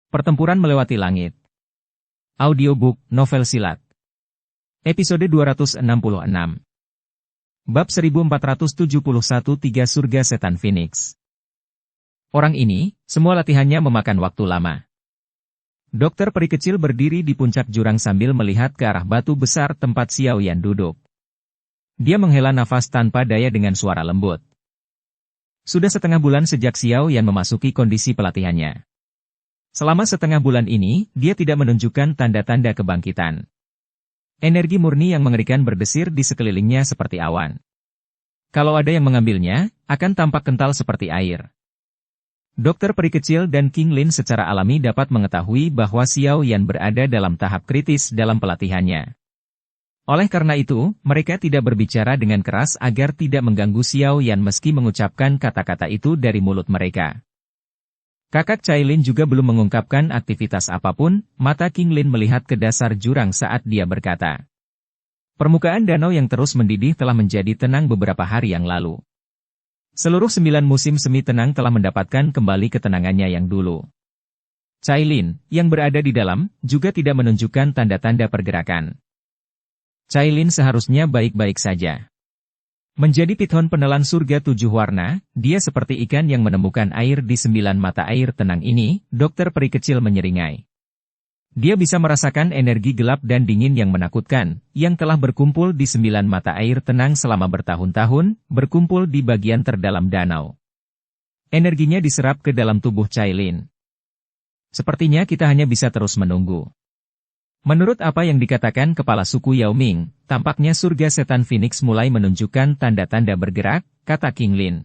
Pertempuran Melewati Langit. Audiobook, novel silat. Episode 266. Bab 1471 Tiga Surga Setan Phoenix. Orang ini, semua latihannya memakan waktu lama. Dokter peri kecil berdiri di puncak jurang sambil melihat ke arah batu besar tempat Xiao Yan duduk. Dia menghela nafas tanpa daya dengan suara lembut. Sudah setengah bulan sejak Xiao Yan memasuki kondisi pelatihannya. Selama setengah bulan ini, dia tidak menunjukkan tanda-tanda kebangkitan. Energi murni yang mengerikan berdesir di sekelilingnya seperti awan. Kalau ada yang mengambilnya, akan tampak kental seperti air. Dokter peri kecil dan King Lin secara alami dapat mengetahui bahwa Xiao Yan berada dalam tahap kritis dalam pelatihannya. Oleh karena itu, mereka tidak berbicara dengan keras agar tidak mengganggu Xiao Yan meski mengucapkan kata-kata itu dari mulut mereka. Kakak Cailin juga belum mengungkapkan aktivitas apapun, mata King Lin melihat ke dasar jurang saat dia berkata. Permukaan danau yang terus mendidih telah menjadi tenang beberapa hari yang lalu. Seluruh 9 musim semi tenang telah mendapatkan kembali ketenangannya yang dulu. Cailin, yang berada di dalam, juga tidak menunjukkan tanda-tanda pergerakan. Cailin seharusnya baik-baik saja. Menjadi piton penelan surga 7 warna, dia seperti ikan yang menemukan air di 9 mata air tenang ini, dokter peri kecil menyeringai. Dia bisa merasakan energi gelap dan dingin yang menakutkan, yang telah berkumpul di 9 mata air tenang selama bertahun-tahun, berkumpul di bagian terdalam danau. Energinya diserap ke dalam tubuh Cailin. Sepertinya kita hanya bisa terus menunggu. Menurut apa yang dikatakan kepala suku Yao Ming, tampaknya surga setan Phoenix mulai menunjukkan tanda-tanda bergerak, kata King Lin.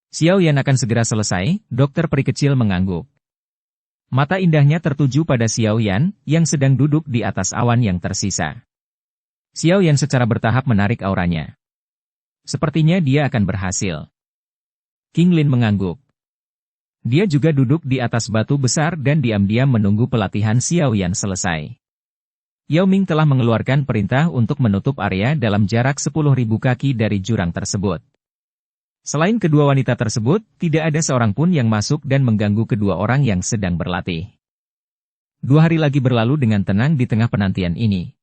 Xiao Yan akan segera selesai, dokter peri kecil mengangguk. Mata indahnya tertuju pada Xiao Yan, yang sedang duduk di atas awan yang tersisa. Xiao Yan secara bertahap menarik auranya. Sepertinya dia akan berhasil. King Lin mengangguk. Dia juga duduk di atas batu besar dan diam-diam menunggu pelatihan Xiao Yan selesai. Yao Ming telah mengeluarkan perintah untuk menutup area dalam jarak 10.000 kaki dari jurang tersebut. Selain kedua wanita tersebut, tidak ada seorang pun yang masuk dan mengganggu kedua orang yang sedang berlatih. 2 hari lagi berlalu dengan tenang di tengah penantian ini.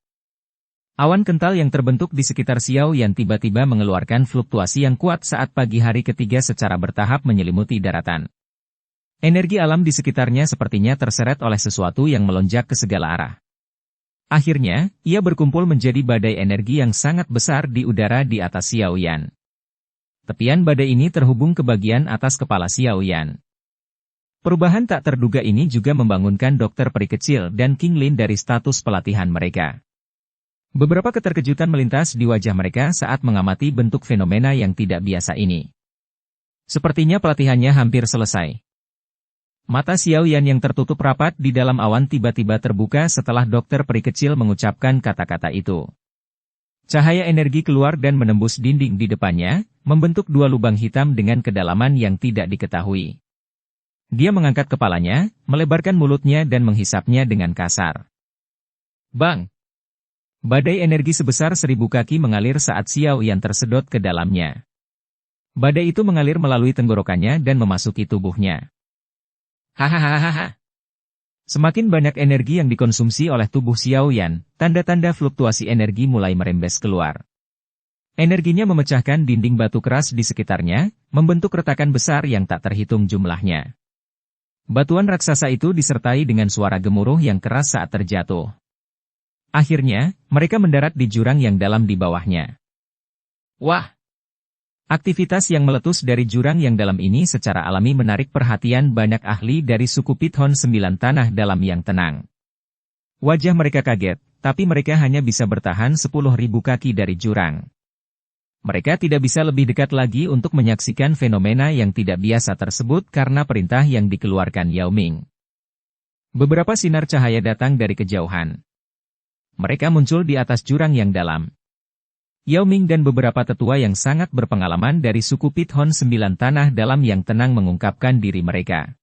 Awan kental yang terbentuk di sekitar Xiao Yan tiba-tiba mengeluarkan fluktuasi yang kuat saat pagi hari ketiga secara bertahap menyelimuti daratan. Energi alam di sekitarnya sepertinya terseret oleh sesuatu yang melonjak ke segala arah. Akhirnya, ia berkumpul menjadi badai energi yang sangat besar di udara di atas Xiao Yan. Tepian badai ini terhubung ke bagian atas kepala Xiao Yan. Perubahan tak terduga ini juga membangunkan dokter peri kecil dan King Lin dari status pelatihan mereka. Beberapa keterkejutan melintas di wajah mereka saat mengamati bentuk fenomena yang tidak biasa ini. Sepertinya pelatihannya hampir selesai. Mata Xiao Yan yang tertutup rapat di dalam awan tiba-tiba terbuka setelah dokter peri kecil mengucapkan kata-kata itu. Cahaya energi keluar dan menembus dinding di depannya, membentuk 2 lubang hitam dengan kedalaman yang tidak diketahui. Dia mengangkat kepalanya, melebarkan mulutnya dan menghisapnya dengan kasar. Bang! Badai energi sebesar 1000 kaki mengalir saat Xiao Yan tersedot ke dalamnya. Badai itu mengalir melalui tenggorokannya dan memasuki tubuhnya. Hahaha. Semakin banyak energi yang dikonsumsi oleh tubuh Xiao Yan, tanda-tanda fluktuasi energi mulai merembes keluar. Energinya memecahkan dinding batu keras di sekitarnya, membentuk retakan besar yang tak terhitung jumlahnya. Batuan raksasa itu disertai dengan suara gemuruh yang keras saat terjatuh. Akhirnya, mereka mendarat di jurang yang dalam di bawahnya. Wah! Aktivitas yang meletus dari jurang yang dalam ini secara alami menarik perhatian banyak ahli dari suku Piton 9 tanah dalam yang tenang. Wajah mereka kaget, tapi mereka hanya bisa bertahan 10.000 kaki dari jurang. Mereka tidak bisa lebih dekat lagi untuk menyaksikan fenomena yang tidak biasa tersebut karena perintah yang dikeluarkan Yao Ming. Beberapa sinar cahaya datang dari kejauhan. Mereka muncul di atas jurang yang dalam. Yao Ming dan beberapa tetua yang sangat berpengalaman dari suku Piton 9 tanah dalam yang tenang mengungkapkan diri mereka.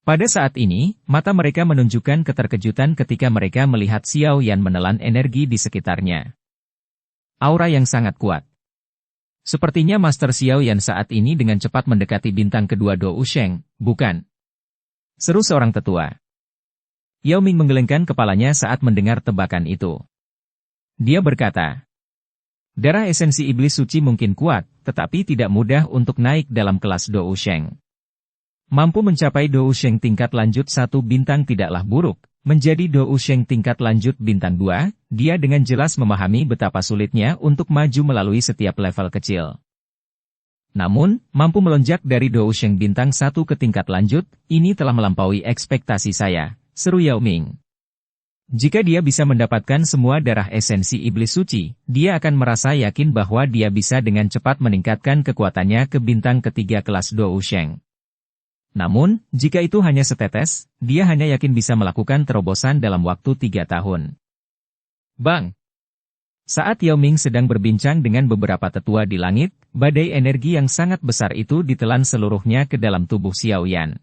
Pada saat ini, mata mereka menunjukkan keterkejutan ketika mereka melihat Xiao Yan menelan energi di sekitarnya. Aura yang sangat kuat. Sepertinya Master Xiao Yan saat ini dengan cepat mendekati bintang kedua Do Usheng, bukan? Seru seorang tetua. Yao Ming menggelengkan kepalanya saat mendengar tebakan itu. Dia berkata, darah esensi iblis suci mungkin kuat, tetapi tidak mudah untuk naik dalam kelas Dou Sheng. Mampu mencapai Dou Sheng tingkat lanjut 1 bintang tidaklah buruk, menjadi Dou Sheng tingkat lanjut bintang 2, dia dengan jelas memahami betapa sulitnya untuk maju melalui setiap level kecil. Namun, mampu melonjak dari Dou Sheng bintang 1 ke tingkat lanjut, ini telah melampaui ekspektasi saya, seru Yao Ming. Jika dia bisa mendapatkan semua darah esensi iblis suci, dia akan merasa yakin bahwa dia bisa dengan cepat meningkatkan kekuatannya ke bintang ketiga kelas Dou Sheng. Namun, jika itu hanya setetes, dia hanya yakin bisa melakukan terobosan dalam waktu 3 tahun. Bang! Saat Yao Ming sedang berbincang dengan beberapa tetua di langit, badai energi yang sangat besar itu ditelan seluruhnya ke dalam tubuh Xiao Yan.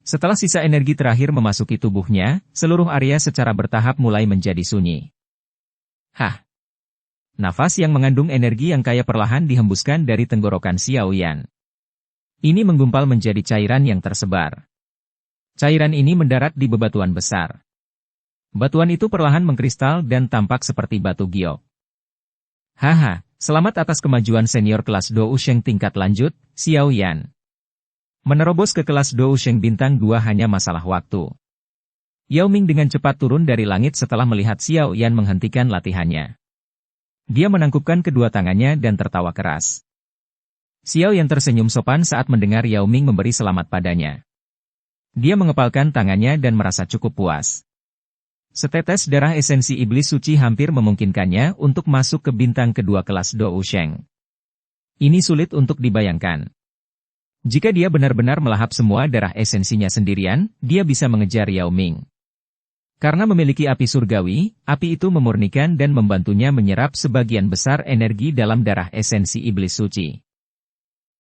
Setelah sisa energi terakhir memasuki tubuhnya, seluruh area secara bertahap mulai menjadi sunyi. Hah! Nafas yang mengandung energi yang kaya perlahan dihembuskan dari tenggorokan Xiao Yan. Ini menggumpal menjadi cairan yang tersebar. Cairan ini mendarat di bebatuan besar. Batuan itu perlahan mengkristal dan tampak seperti batu giok. Haha, selamat atas kemajuan senior kelas Dou Sheng tingkat lanjut, Xiao Yan. Menerobos ke kelas Dou Sheng bintang 2 hanya masalah waktu. Yao Ming dengan cepat turun dari langit setelah melihat Xiao Yan menghentikan latihannya. Dia menangkupkan kedua tangannya dan tertawa keras. Xiao Yan tersenyum sopan saat mendengar Yao Ming memberi selamat padanya. Dia mengepalkan tangannya dan merasa cukup puas. Setetes darah esensi iblis suci hampir memungkinkannya untuk masuk ke bintang kedua kelas Dou Sheng. Ini sulit untuk dibayangkan. Jika dia benar-benar melahap semua darah esensinya sendirian, dia bisa mengejar Yao Ming. Karena memiliki api surgawi, api itu memurnikan dan membantunya menyerap sebagian besar energi dalam darah esensi iblis suci.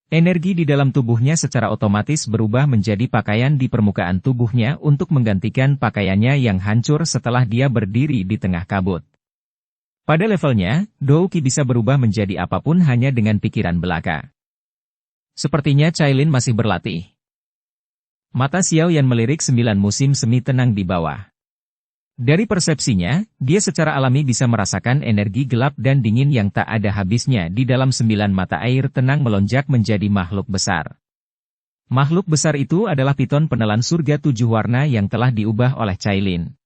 Energi di dalam tubuhnya secara otomatis berubah menjadi pakaian di permukaan tubuhnya untuk menggantikan pakaiannya yang hancur setelah dia berdiri di tengah kabut. Pada levelnya, Dou Qi bisa berubah menjadi apapun hanya dengan pikiran belaka. Sepertinya Cailin masih berlatih. Mata Xiao Yan melirik 9 musim semi tenang di bawah. Dari persepsinya, dia secara alami bisa merasakan energi gelap dan dingin yang tak ada habisnya di dalam 9 mata air tenang melonjak menjadi makhluk besar. Makhluk besar itu adalah piton penelan surga 7 warna yang telah diubah oleh Cailin.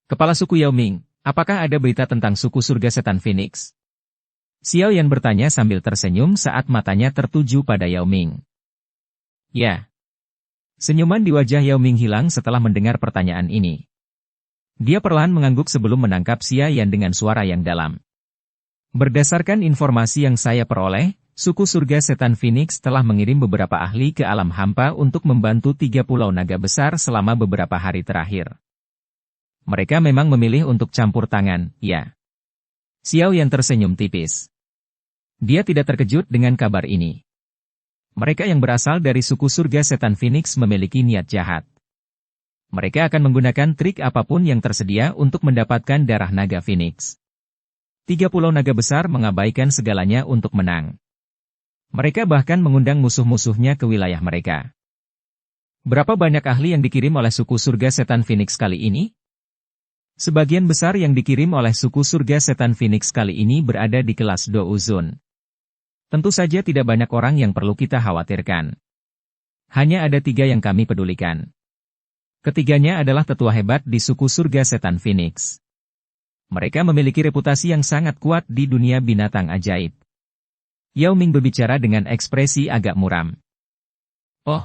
Kepala suku Yao Ming, apakah ada berita tentang suku surga setan Phoenix? Xiao Yan bertanya sambil tersenyum saat matanya tertuju pada Yao Ming. Ya. Senyuman di wajah Yao Ming hilang setelah mendengar pertanyaan ini. Dia perlahan mengangguk sebelum menangkap Xiao Yan dengan suara yang dalam. Berdasarkan informasi yang saya peroleh, suku surga setan Phoenix telah mengirim beberapa ahli ke alam hampa untuk membantu 3 pulau naga besar selama beberapa hari terakhir. Mereka memang memilih untuk campur tangan, ya. Xiao Yan tersenyum tipis. Dia tidak terkejut dengan kabar ini. Mereka yang berasal dari suku surga setan Phoenix memiliki niat jahat. Mereka akan menggunakan trik apapun yang tersedia untuk mendapatkan darah naga Phoenix. 3 pulau naga besar mengabaikan segalanya untuk menang. Mereka bahkan mengundang musuh-musuhnya ke wilayah mereka. Berapa banyak ahli yang dikirim oleh suku surga setan Phoenix kali ini? Sebagian besar yang dikirim oleh suku surga setan Phoenix kali ini berada di kelas Dou Zun. Tentu saja tidak banyak orang yang perlu kita khawatirkan. Hanya ada 3 yang kami pedulikan. Ketiganya adalah tetua hebat di suku surga setan Phoenix. Mereka memiliki reputasi yang sangat kuat di dunia binatang ajaib. Yao Ming berbicara dengan ekspresi agak muram. Oh,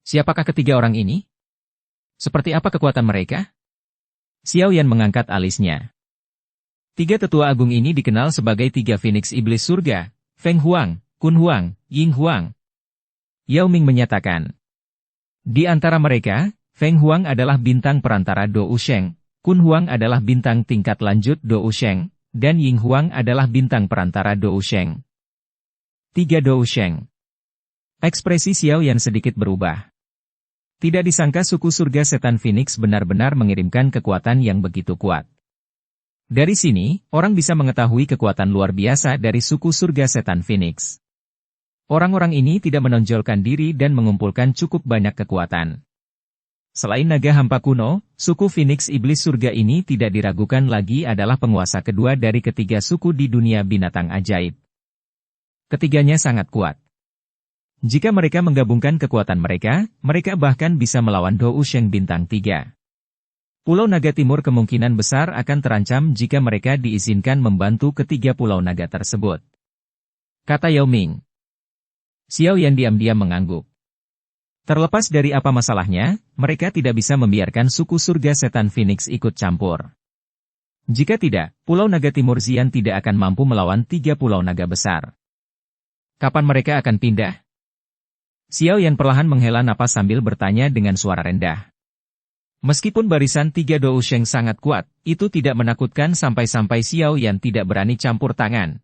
siapakah ketiga orang ini? Seperti apa kekuatan mereka? Xiao Yan mengangkat alisnya. 3 tetua agung ini dikenal sebagai 3 Phoenix Iblis Surga, Feng Huang, Kun Huang, Ying Huang. Yao Ming menyatakan. Di antara mereka, Feng Huang adalah bintang perantara Dou Sheng, Kun Huang adalah bintang tingkat lanjut Dou Sheng, dan Ying Huang adalah bintang perantara Dou Sheng. 3 Dou Sheng. Ekspresi Xiao Yan sedikit berubah. Tidak disangka suku surga setan Phoenix benar-benar mengirimkan kekuatan yang begitu kuat. Dari sini, orang bisa mengetahui kekuatan luar biasa dari suku surga setan Phoenix. Orang-orang ini tidak menonjolkan diri dan mengumpulkan cukup banyak kekuatan. Selain naga hampa kuno, suku Phoenix Iblis Surga ini tidak diragukan lagi adalah penguasa kedua dari ketiga suku di dunia binatang ajaib. Ketiganya sangat kuat. Jika mereka menggabungkan kekuatan mereka, mereka bahkan bisa melawan Dou Sheng Bintang 3. Pulau Naga Timur kemungkinan besar akan terancam jika mereka diizinkan membantu ketiga pulau naga tersebut, kata Yao Ming. Xiao Yan diam-diam mengangguk. Terlepas dari apa masalahnya, mereka tidak bisa membiarkan suku surga setan Phoenix ikut campur. Jika tidak, Pulau Naga Timur Xian tidak akan mampu melawan tiga pulau naga besar. Kapan mereka akan pindah? Xiao Yan perlahan menghela napas sambil bertanya dengan suara rendah. Meskipun barisan tiga Dou Sheng sangat kuat, itu tidak menakutkan sampai-sampai Xiao Yan tidak berani campur tangan.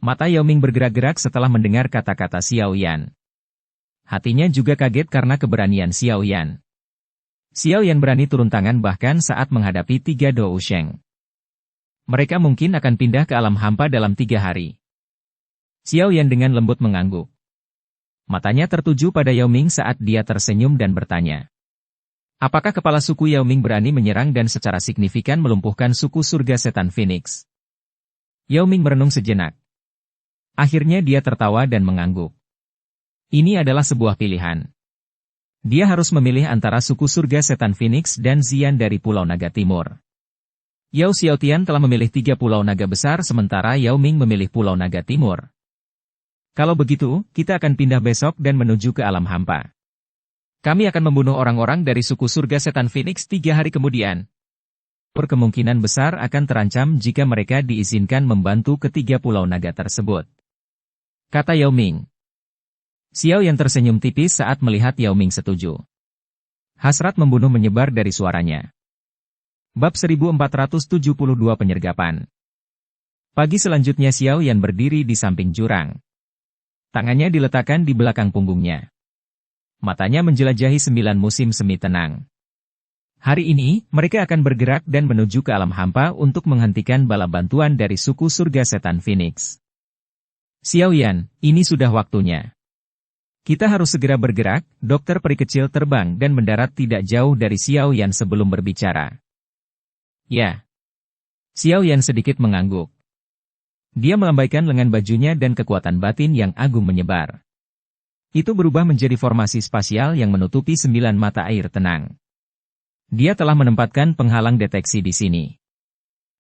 Mata Yao Ming bergerak-gerak setelah mendengar kata-kata Xiao Yan. Hatinya juga kaget karena keberanian Xiao Yan. Xiao Yan berani turun tangan bahkan saat menghadapi tiga Dou Sheng. Mereka mungkin akan pindah ke alam hampa dalam 3 hari. Xiao Yan dengan lembut mengangguk. Matanya tertuju pada Yao Ming saat dia tersenyum dan bertanya. Apakah kepala suku Yao Ming berani menyerang dan secara signifikan melumpuhkan suku surga setan Phoenix? Yao Ming merenung sejenak. Akhirnya dia tertawa dan mengangguk. Ini adalah sebuah pilihan. Dia harus memilih antara suku surga setan Phoenix dan Xian dari Pulau Naga Timur. Yao Xiaotian telah memilih 3 pulau naga besar sementara Yao Ming memilih Pulau Naga Timur. Kalau begitu, kita akan pindah besok dan menuju ke alam hampa. Kami akan membunuh orang-orang dari suku surga setan Phoenix 3 hari kemudian. Kemungkinan besar akan terancam jika mereka diizinkan membantu ketiga pulau naga tersebut, kata Yao Ming. Xiao Yan tersenyum tipis saat melihat Yao Ming setuju. Hasrat membunuh menyebar dari suaranya. Bab 1472 Penyergapan. Pagi selanjutnya Xiao Yan berdiri di samping jurang. Tangannya diletakkan di belakang punggungnya. Matanya menjelajahi 9 musim semi tenang. Hari ini, mereka akan bergerak dan menuju ke alam hampa untuk menghentikan bala bantuan dari suku surga setan Phoenix. Xiao Yan, ini sudah waktunya. Kita harus segera bergerak, dokter peri kecil terbang dan mendarat tidak jauh dari Xiao Yan sebelum berbicara. Ya. Xiao Yan sedikit mengangguk. Dia melambaikan lengan bajunya dan kekuatan batin yang agung menyebar. Itu berubah menjadi formasi spasial yang menutupi 9 mata air tenang. Dia telah menempatkan penghalang deteksi di sini.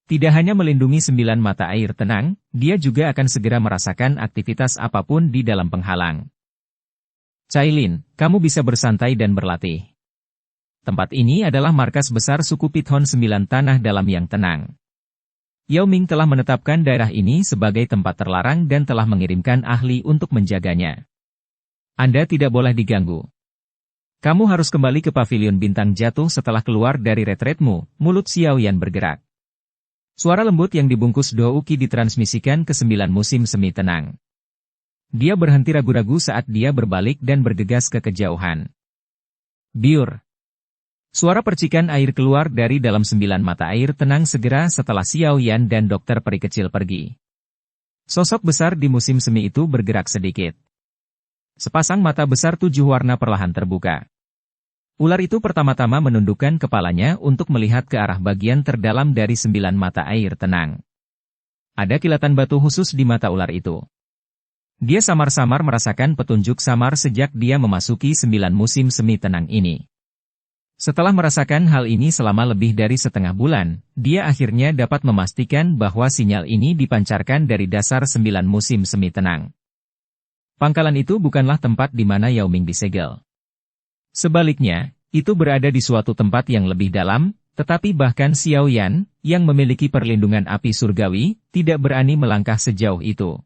Tidak hanya melindungi 9 mata air tenang, dia juga akan segera merasakan aktivitas apapun di dalam penghalang. Cailin, kamu bisa bersantai dan berlatih. Tempat ini adalah markas besar suku Pithon 9 tanah dalam yang tenang. Yao Ming telah menetapkan daerah ini sebagai tempat terlarang dan telah mengirimkan ahli untuk menjaganya. Anda tidak boleh diganggu. Kamu harus kembali ke pavilion bintang jatuh setelah keluar dari retretmu, mulut Xiao Yan bergerak. Suara lembut yang dibungkus Douki ditransmisikan ke 9 musim semi tenang. Dia berhenti ragu-ragu saat dia berbalik dan bergegas ke kejauhan. Biur. Suara percikan air keluar dari dalam 9 mata air tenang segera setelah Xiao Yan dan dokter peri kecil pergi. Sosok besar di musim semi itu bergerak sedikit. Sepasang mata besar 7 warna perlahan terbuka. Ular itu pertama-tama menundukkan kepalanya untuk melihat ke arah bagian terdalam dari 9 mata air tenang. Ada kilatan batu khusus di mata ular itu. Dia samar-samar merasakan petunjuk samar sejak dia memasuki 9 musim semi tenang ini. Setelah merasakan hal ini selama lebih dari setengah bulan, dia akhirnya dapat memastikan bahwa sinyal ini dipancarkan dari dasar 9 musim semi tenang. Pangkalan itu bukanlah tempat di mana Yao Ming disegel. Sebaliknya, itu berada di suatu tempat yang lebih dalam, tetapi bahkan Xiao Yan, yang memiliki perlindungan api surgawi, tidak berani melangkah sejauh itu.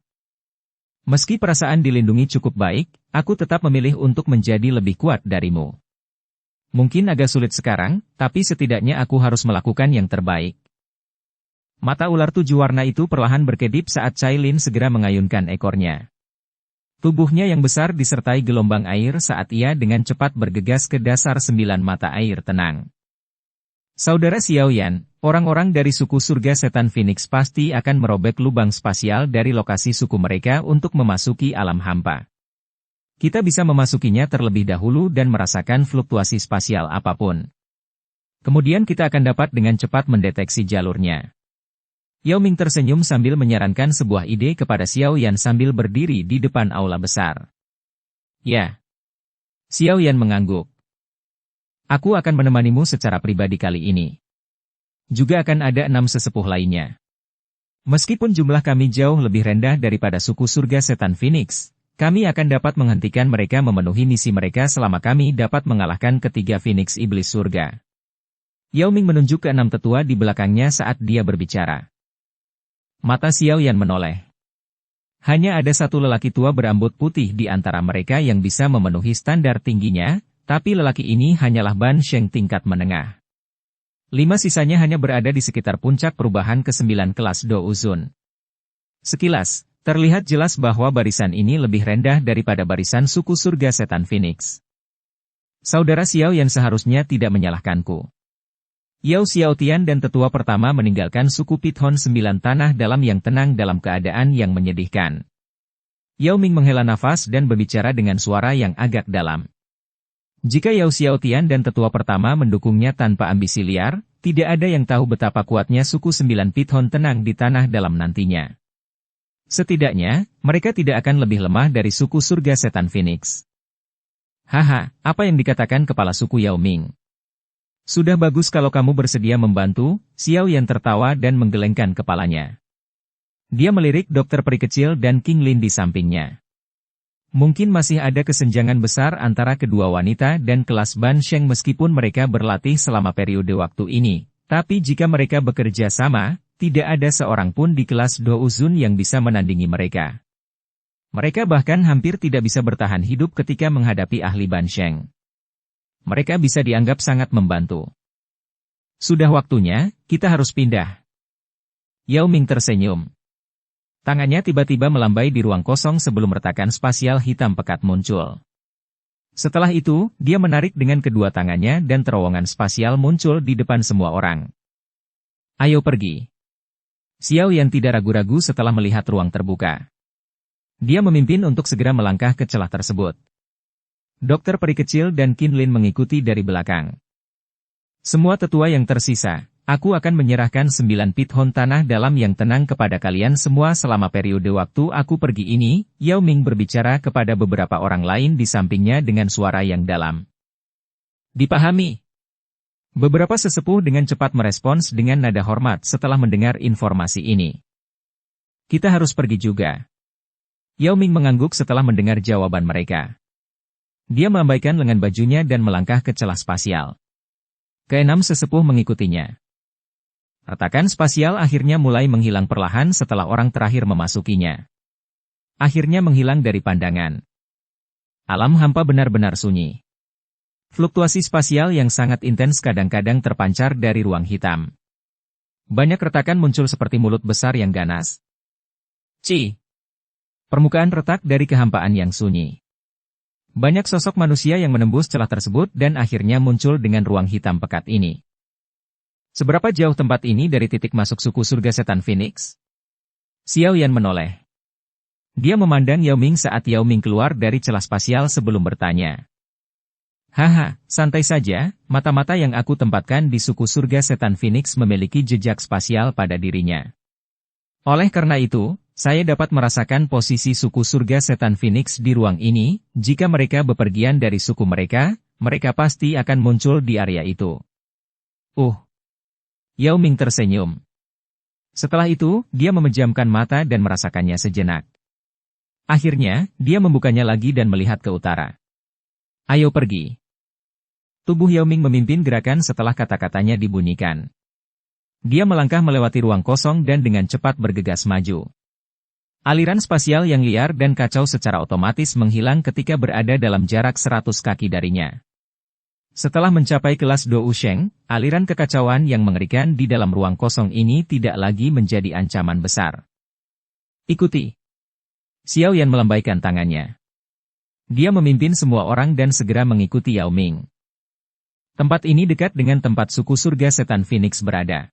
Meski perasaan dilindungi cukup baik, aku tetap memilih untuk menjadi lebih kuat darimu. Mungkin agak sulit sekarang, tapi setidaknya aku harus melakukan yang terbaik. Mata ular 7 warna itu perlahan berkedip saat Cailin segera mengayunkan ekornya. Tubuhnya yang besar disertai gelombang air saat ia dengan cepat bergegas ke dasar 9 mata air tenang. Saudara Xiao Yan, orang-orang dari suku surga setan Phoenix pasti akan merobek lubang spasial dari lokasi suku mereka untuk memasuki alam hampa. Kita bisa memasukinya terlebih dahulu dan merasakan fluktuasi spasial apapun. Kemudian kita akan dapat dengan cepat mendeteksi jalurnya. Yao Ming tersenyum sambil menyarankan sebuah ide kepada Xiao Yan sambil berdiri di depan aula besar. Ya. Xiao Yan mengangguk. Aku akan menemanimu secara pribadi kali ini. Juga akan ada 6 sesepuh lainnya. Meskipun jumlah kami jauh lebih rendah daripada suku surga setan Phoenix, kami akan dapat menghentikan mereka memenuhi misi mereka selama kami dapat mengalahkan ketiga Phoenix Iblis Surga. Yao Ming menunjuk ke 6 tetua di belakangnya saat dia berbicara. Mata Xiao Yan menoleh. Hanya ada satu lelaki tua berambut putih di antara mereka yang bisa memenuhi standar tingginya, tapi lelaki ini hanyalah Ban Sheng tingkat menengah. 5 sisanya hanya berada di sekitar puncak perubahan ke-9 kelas Do Uzun. Sekilas, terlihat jelas bahwa barisan ini lebih rendah daripada barisan suku surga setan Phoenix. Saudara Xiao Yan seharusnya tidak menyalahkanku. Yao Xiaotian dan tetua pertama meninggalkan suku Pithon 9 tanah dalam yang tenang dalam keadaan yang menyedihkan. Yao Ming menghela nafas dan berbicara dengan suara yang agak dalam. Jika Yao Xiaotian dan tetua pertama mendukungnya tanpa ambisi liar, tidak ada yang tahu betapa kuatnya suku 9 Pithon tenang di tanah dalam nantinya. Setidaknya, mereka tidak akan lebih lemah dari suku surga setan Phoenix. Haha, apa yang dikatakan kepala suku Yao Ming? Sudah bagus kalau kamu bersedia membantu, Xiao Yan tertawa dan menggelengkan kepalanya. Dia melirik dokter peri kecil dan King Lin di sampingnya. Mungkin masih ada kesenjangan besar antara kedua wanita dan kelas Ban Sheng meskipun mereka berlatih selama periode waktu ini, tapi jika mereka bekerja sama, tidak ada seorang pun di kelas Do Uzun yang bisa menandingi mereka. Mereka bahkan hampir tidak bisa bertahan hidup ketika menghadapi ahli Ban Sheng. Mereka bisa dianggap sangat membantu. Sudah waktunya, kita harus pindah. Yao Ming tersenyum. Tangannya tiba-tiba melambai di ruang kosong sebelum retakan spasial hitam pekat muncul. Setelah itu, dia menarik dengan kedua tangannya dan terowongan spasial muncul di depan semua orang. Ayo pergi. Xiao Yan tidak ragu-ragu setelah melihat ruang terbuka. Dia memimpin untuk segera melangkah ke celah tersebut. Dokter peri kecil dan Qin Lin mengikuti dari belakang. Semua tetua yang tersisa, aku akan menyerahkan 9 Pithon tanah dalam yang tenang kepada kalian semua selama periode waktu aku pergi ini, Yao Ming berbicara kepada beberapa orang lain di sampingnya dengan suara yang dalam. Dipahami. Beberapa sesepuh dengan cepat merespons dengan nada hormat setelah mendengar informasi ini. Kita harus pergi juga. Yao Ming mengangguk setelah mendengar jawaban mereka. Dia melambaikan lengan bajunya dan melangkah ke celah spasial. Keenam sesepuh mengikutinya. Retakan spasial akhirnya mulai menghilang perlahan setelah orang terakhir memasukinya. Akhirnya menghilang dari pandangan. Alam hampa benar-benar sunyi. Fluktuasi spasial yang sangat intens kadang-kadang terpancar dari ruang hitam. Banyak retakan muncul seperti mulut besar yang ganas. Permukaan retak dari kehampaan yang sunyi. Banyak sosok manusia yang menembus celah tersebut dan akhirnya muncul dengan ruang hitam pekat ini. Seberapa jauh tempat ini dari titik masuk suku surga setan Phoenix? Xiao Yan menoleh. Dia memandang Yao Ming saat Yao Ming keluar dari celah spasial sebelum bertanya. Haha, santai saja, mata-mata yang aku tempatkan di suku surga setan Phoenix memiliki jejak spasial pada dirinya. Oleh karena itu, saya dapat merasakan posisi suku surga setan Phoenix di ruang ini, jika mereka bepergian dari suku mereka, mereka pasti akan muncul di area itu. Yao Ming tersenyum. Setelah itu, dia memejamkan mata dan merasakannya sejenak. Akhirnya, dia membukanya lagi dan melihat ke utara. Ayo pergi. Tubuh Yao Ming memimpin gerakan setelah kata-katanya dibunyikan. Dia melangkah melewati ruang kosong dan dengan cepat bergegas maju. Aliran spasial yang liar dan kacau secara otomatis menghilang ketika berada dalam jarak 100 kaki darinya. Setelah mencapai kelas Do Usheng, aliran kekacauan yang mengerikan di dalam ruang kosong ini tidak lagi menjadi ancaman besar. Ikuti. Xiao Yan melambaikan tangannya. Dia memimpin semua orang dan segera mengikuti Yao Ming. Tempat ini dekat dengan tempat suku surga setan Phoenix berada.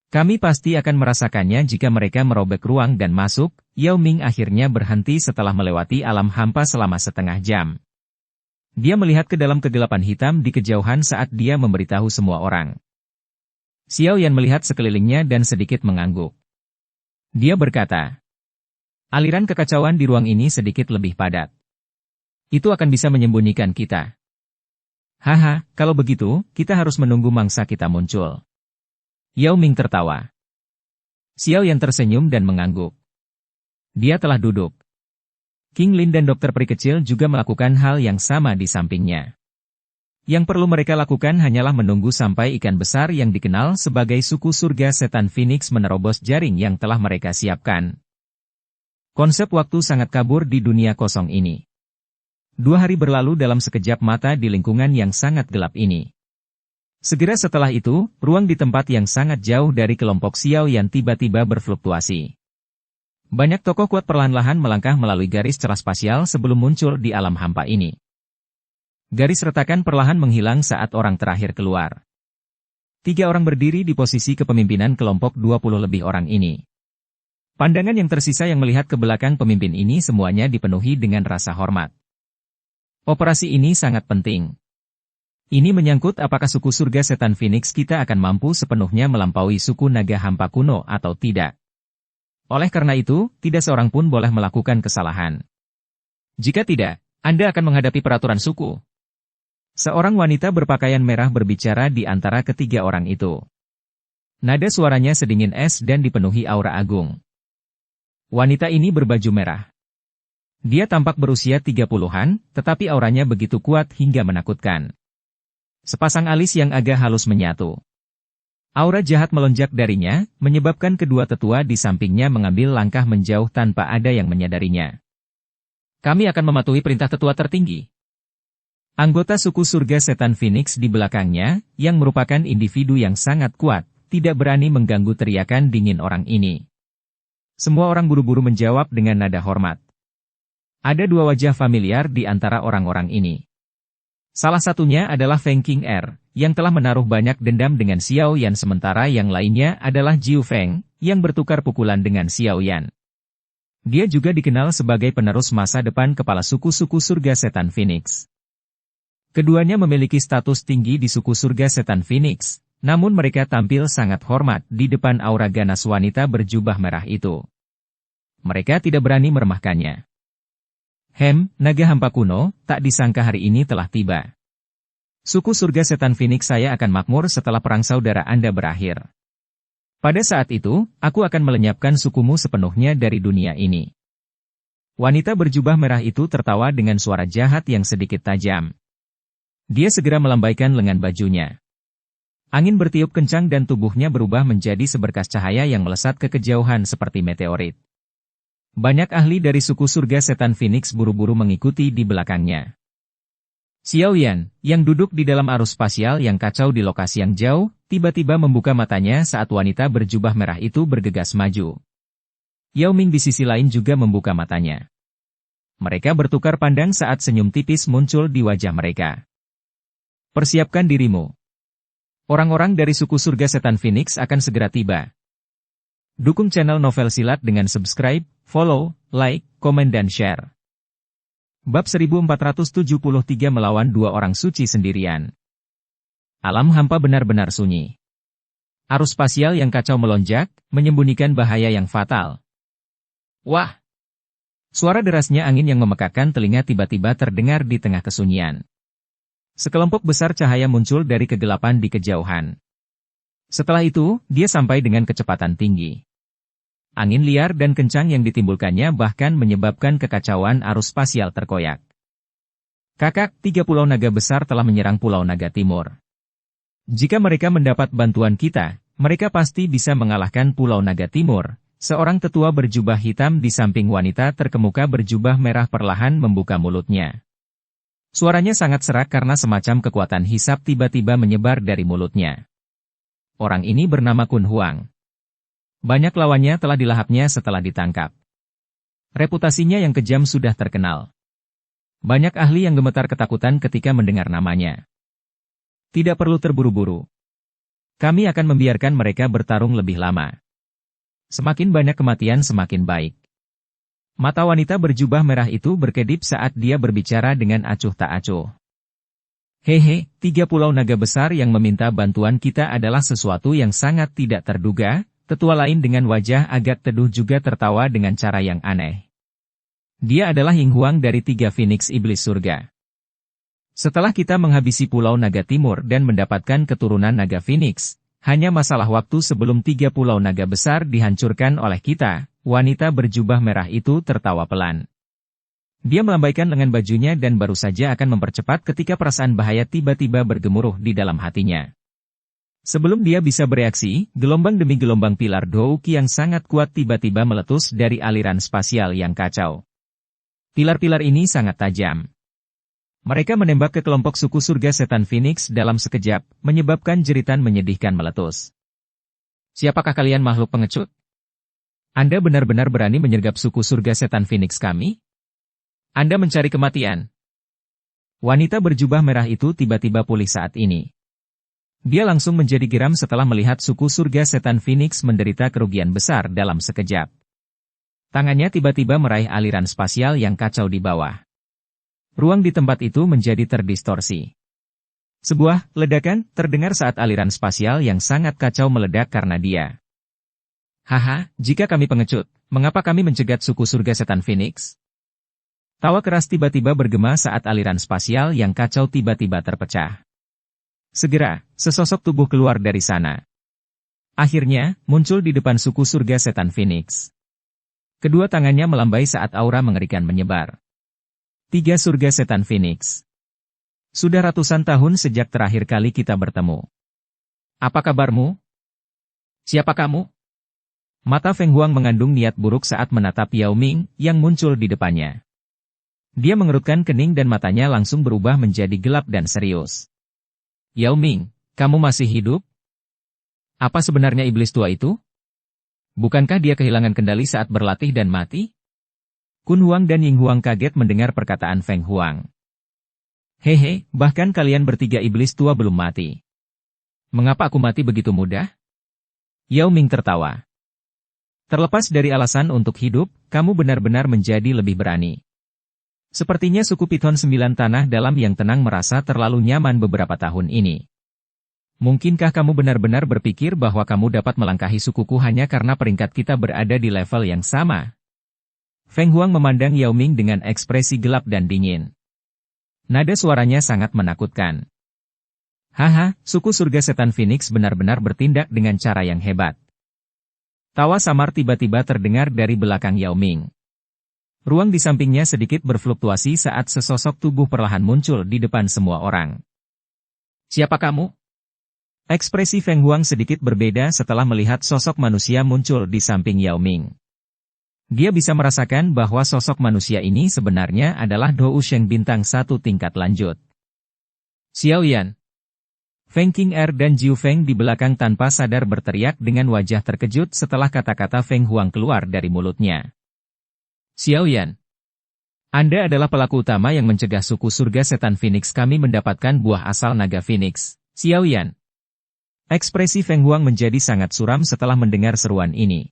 Kami pasti akan merasakannya jika mereka merobek ruang dan masuk. Yao Ming akhirnya berhenti setelah melewati alam hampa selama setengah jam. Dia melihat ke dalam kegelapan hitam di kejauhan saat dia memberitahu semua orang. Xiao Yan melihat sekelilingnya dan sedikit mengangguk. Dia berkata, aliran kekacauan di ruang ini sedikit lebih padat. Itu akan bisa menyembunyikan kita. Haha, kalau begitu, kita harus menunggu mangsa kita muncul. Yao Ming tertawa. Xiao Yan tersenyum dan mengangguk. Dia telah duduk. King Lin dan dokter peri kecil juga melakukan hal yang sama di sampingnya. Yang perlu mereka lakukan hanyalah menunggu sampai ikan besar yang dikenal sebagai suku surga setan Phoenix menerobos jaring yang telah mereka siapkan. Konsep waktu sangat kabur di dunia kosong ini. 2 hari berlalu dalam sekejap mata di lingkungan yang sangat gelap ini. Segera setelah itu, ruang di tempat yang sangat jauh dari kelompok Xiao Yan tiba-tiba berfluktuasi. Banyak tokoh kuat perlahan-lahan melangkah melalui garis celah spasial sebelum muncul di alam hampa ini. Garis retakan perlahan menghilang saat orang terakhir keluar. 3 orang berdiri di posisi kepemimpinan kelompok 20 lebih orang ini. Pandangan yang tersisa yang melihat ke belakang pemimpin ini semuanya dipenuhi dengan rasa hormat. Operasi ini sangat penting. Ini menyangkut apakah suku surga setan Phoenix kita akan mampu sepenuhnya melampaui suku naga hampa kuno atau tidak. Oleh karena itu, tidak seorang pun boleh melakukan kesalahan. Jika tidak, Anda akan menghadapi peraturan suku. Seorang wanita berpakaian merah berbicara di antara ketiga orang itu. Nada suaranya sedingin es dan dipenuhi aura agung. Wanita ini berbaju merah. Dia tampak berusia 30-an, tetapi auranya begitu kuat hingga menakutkan. Sepasang alis yang agak halus menyatu. Aura jahat melonjak darinya, menyebabkan kedua tetua di sampingnya mengambil langkah menjauh tanpa ada yang menyadarinya. Kami akan mematuhi perintah tetua tertinggi. Anggota suku surga setan Phoenix di belakangnya, yang merupakan individu yang sangat kuat, tidak berani mengganggu teriakan dingin orang ini. Semua orang buru-buru menjawab dengan nada hormat. Ada 2 wajah familiar di antara orang-orang ini. Salah satunya adalah Feng King Er, yang telah menaruh banyak dendam dengan Xiao Yan sementara yang lainnya adalah Jiu Feng, yang bertukar pukulan dengan Xiao Yan. Dia juga dikenal sebagai penerus masa depan kepala suku-suku surga setan Phoenix. Keduanya memiliki status tinggi di suku surga setan Phoenix, namun mereka tampil sangat hormat di depan aura ganas wanita berjubah merah itu. Mereka tidak berani meremehkannya. Naga hampa kuno, tak disangka hari ini telah tiba. Suku surga setan Phoenix saya akan makmur setelah perang saudara Anda berakhir. Pada saat itu, aku akan melenyapkan sukumu sepenuhnya dari dunia ini. Wanita berjubah merah itu tertawa dengan suara jahat yang sedikit tajam. Dia segera melambaikan lengan bajunya. Angin bertiup kencang dan tubuhnya berubah menjadi seberkas cahaya yang melesat ke kejauhan seperti meteorit. Banyak ahli dari suku surga setan Phoenix buru-buru mengikuti di belakangnya. Xiao Yan, yang duduk di dalam arus spasial yang kacau di lokasi yang jauh, tiba-tiba membuka matanya saat wanita berjubah merah itu bergegas maju. Yao Ming di sisi lain juga membuka matanya. Mereka bertukar pandang saat senyum tipis muncul di wajah mereka. Persiapkan dirimu. Orang-orang dari suku surga setan Phoenix akan segera tiba. Dukung channel Novel Silat dengan subscribe, follow, like, komen dan share. Bab 1473 melawan 2 orang suci sendirian. Alam hampa benar-benar sunyi. Arus spasial yang kacau melonjak, menyembunyikan bahaya yang fatal. Wah! Suara derasnya angin yang memekakkan telinga tiba-tiba terdengar di tengah kesunyian. Sekelompok besar cahaya muncul dari kegelapan di kejauhan. Setelah itu, dia sampai dengan kecepatan tinggi. Angin liar dan kencang yang ditimbulkannya bahkan menyebabkan kekacauan arus spasial terkoyak. Kakak, 3 pulau naga besar telah menyerang Pulau Naga Timur. Jika mereka mendapat bantuan kita, mereka pasti bisa mengalahkan Pulau Naga Timur. Seorang tetua berjubah hitam di samping wanita terkemuka berjubah merah perlahan membuka mulutnya. Suaranya sangat serak karena semacam kekuatan hisap tiba-tiba menyebar dari mulutnya. Orang ini bernama Kun Huang. Banyak lawannya telah dilahapnya setelah ditangkap. Reputasinya yang kejam sudah terkenal. Banyak ahli yang gemetar ketakutan ketika mendengar namanya. Tidak perlu terburu-buru. Kami akan membiarkan mereka bertarung lebih lama. Semakin banyak kematian semakin baik. Mata wanita berjubah merah itu berkedip saat dia berbicara dengan acuh tak acuh. Hehe, 3 pulau naga besar yang meminta bantuan kita adalah sesuatu yang sangat tidak terduga. Tetua lain dengan wajah agak teduh juga tertawa dengan cara yang aneh. Dia adalah Ying Huang dari 3 Phoenix Iblis Surga. Setelah kita menghabisi Pulau Naga Timur dan mendapatkan keturunan Naga Phoenix, hanya masalah waktu sebelum 3 pulau naga besar dihancurkan oleh kita. Wanita berjubah merah itu tertawa pelan. Dia melambaikan lengan bajunya dan baru saja akan mempercepat ketika perasaan bahaya tiba-tiba bergemuruh di dalam hatinya. Sebelum dia bisa bereaksi, gelombang demi gelombang pilar Douki yang sangat kuat tiba-tiba meletus dari aliran spasial yang kacau. Pilar-pilar ini sangat tajam. Mereka menembak ke kelompok suku surga setan Phoenix dalam sekejap, menyebabkan jeritan menyedihkan meletus. Siapakah kalian makhluk pengecut? Anda benar-benar berani menyergap suku surga setan Phoenix kami? Anda mencari kematian. Wanita berjubah merah itu tiba-tiba pulih saat ini. Dia langsung menjadi geram setelah melihat suku surga setan Phoenix menderita kerugian besar dalam sekejap. Tangannya tiba-tiba meraih aliran spasial yang kacau di bawah. Ruang di tempat itu menjadi terdistorsi. Sebuah ledakan terdengar saat aliran spasial yang sangat kacau meledak karena dia. Haha, jika kami pengecut, mengapa kami mencegat suku surga setan Phoenix? Tawa keras tiba-tiba bergema saat aliran spasial yang kacau tiba-tiba terpecah. Segera, sesosok tubuh keluar dari sana. Akhirnya, muncul di depan suku surga setan Phoenix. Kedua tangannya melambai saat aura mengerikan menyebar. 3 surga setan Phoenix. Sudah ratusan tahun sejak terakhir kali kita bertemu. Apa kabarmu? Siapa kamu? Mata Feng Huang mengandung niat buruk saat menatap Yao Ming yang muncul di depannya. Dia mengerutkan kening dan matanya langsung berubah menjadi gelap dan serius. Yao Ming, kamu masih hidup? Apa sebenarnya iblis tua itu? Bukankah dia kehilangan kendali saat berlatih dan mati? Kun Huang dan Ying Huang kaget mendengar perkataan Feng Huang. Hehe, bahkan kalian bertiga iblis tua belum mati. Mengapa aku mati begitu mudah? Yao Ming tertawa. Terlepas dari alasan untuk hidup, kamu benar-benar menjadi lebih berani. Sepertinya suku Piton 9 Tanah Dalam yang tenang merasa terlalu nyaman beberapa tahun ini. Mungkinkah kamu benar-benar berpikir bahwa kamu dapat melangkahi sukuku hanya karena peringkat kita berada di level yang sama? Feng Huang memandang Yao Ming dengan ekspresi gelap dan dingin. Nada suaranya sangat menakutkan. Haha, suku surga setan Phoenix benar-benar bertindak dengan cara yang hebat. Tawa samar tiba-tiba terdengar dari belakang Yao Ming. Ruang di sampingnya sedikit berfluktuasi saat sesosok tubuh perlahan muncul di depan semua orang. Siapa kamu? Ekspresi Feng Huang sedikit berbeda setelah melihat sosok manusia muncul di samping Yao Ming. Dia bisa merasakan bahwa sosok manusia ini sebenarnya adalah Dou Sheng bintang 1 tingkat lanjut. Xiao Yan. Feng King Er dan Jiu Feng di belakang tanpa sadar berteriak dengan wajah terkejut setelah kata-kata Feng Huang keluar dari mulutnya. Xiao Yan. Anda adalah pelaku utama yang mencegah suku surga setan Phoenix kami mendapatkan buah asal naga Phoenix, Xiao Yan. Ekspresi Feng Huang menjadi sangat suram setelah mendengar seruan ini.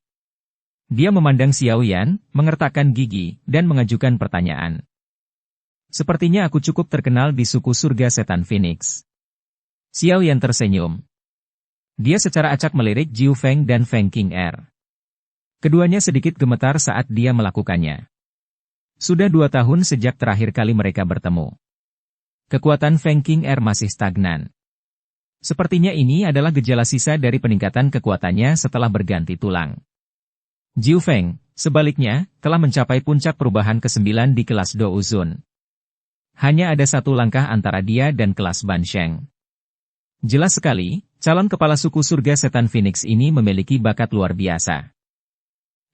Dia memandang Xiao Yan, mengertakkan gigi, dan mengajukan pertanyaan. Sepertinya aku cukup terkenal di suku surga setan Phoenix. Xiao Yan tersenyum. Dia secara acak melirik Jiu Feng dan Feng King Er. Keduanya sedikit gemetar saat dia melakukannya. Sudah 2 tahun sejak terakhir kali mereka bertemu. Kekuatan Feng King Er masih stagnan. Sepertinya ini adalah gejala sisa dari peningkatan kekuatannya setelah berganti tulang. Jiu Feng, sebaliknya, telah mencapai puncak perubahan ke-9 di kelas Dou Zun. Hanya ada 1 langkah antara dia dan kelas Ban Sheng. Jelas sekali, calon kepala suku surga setan Phoenix ini memiliki bakat luar biasa.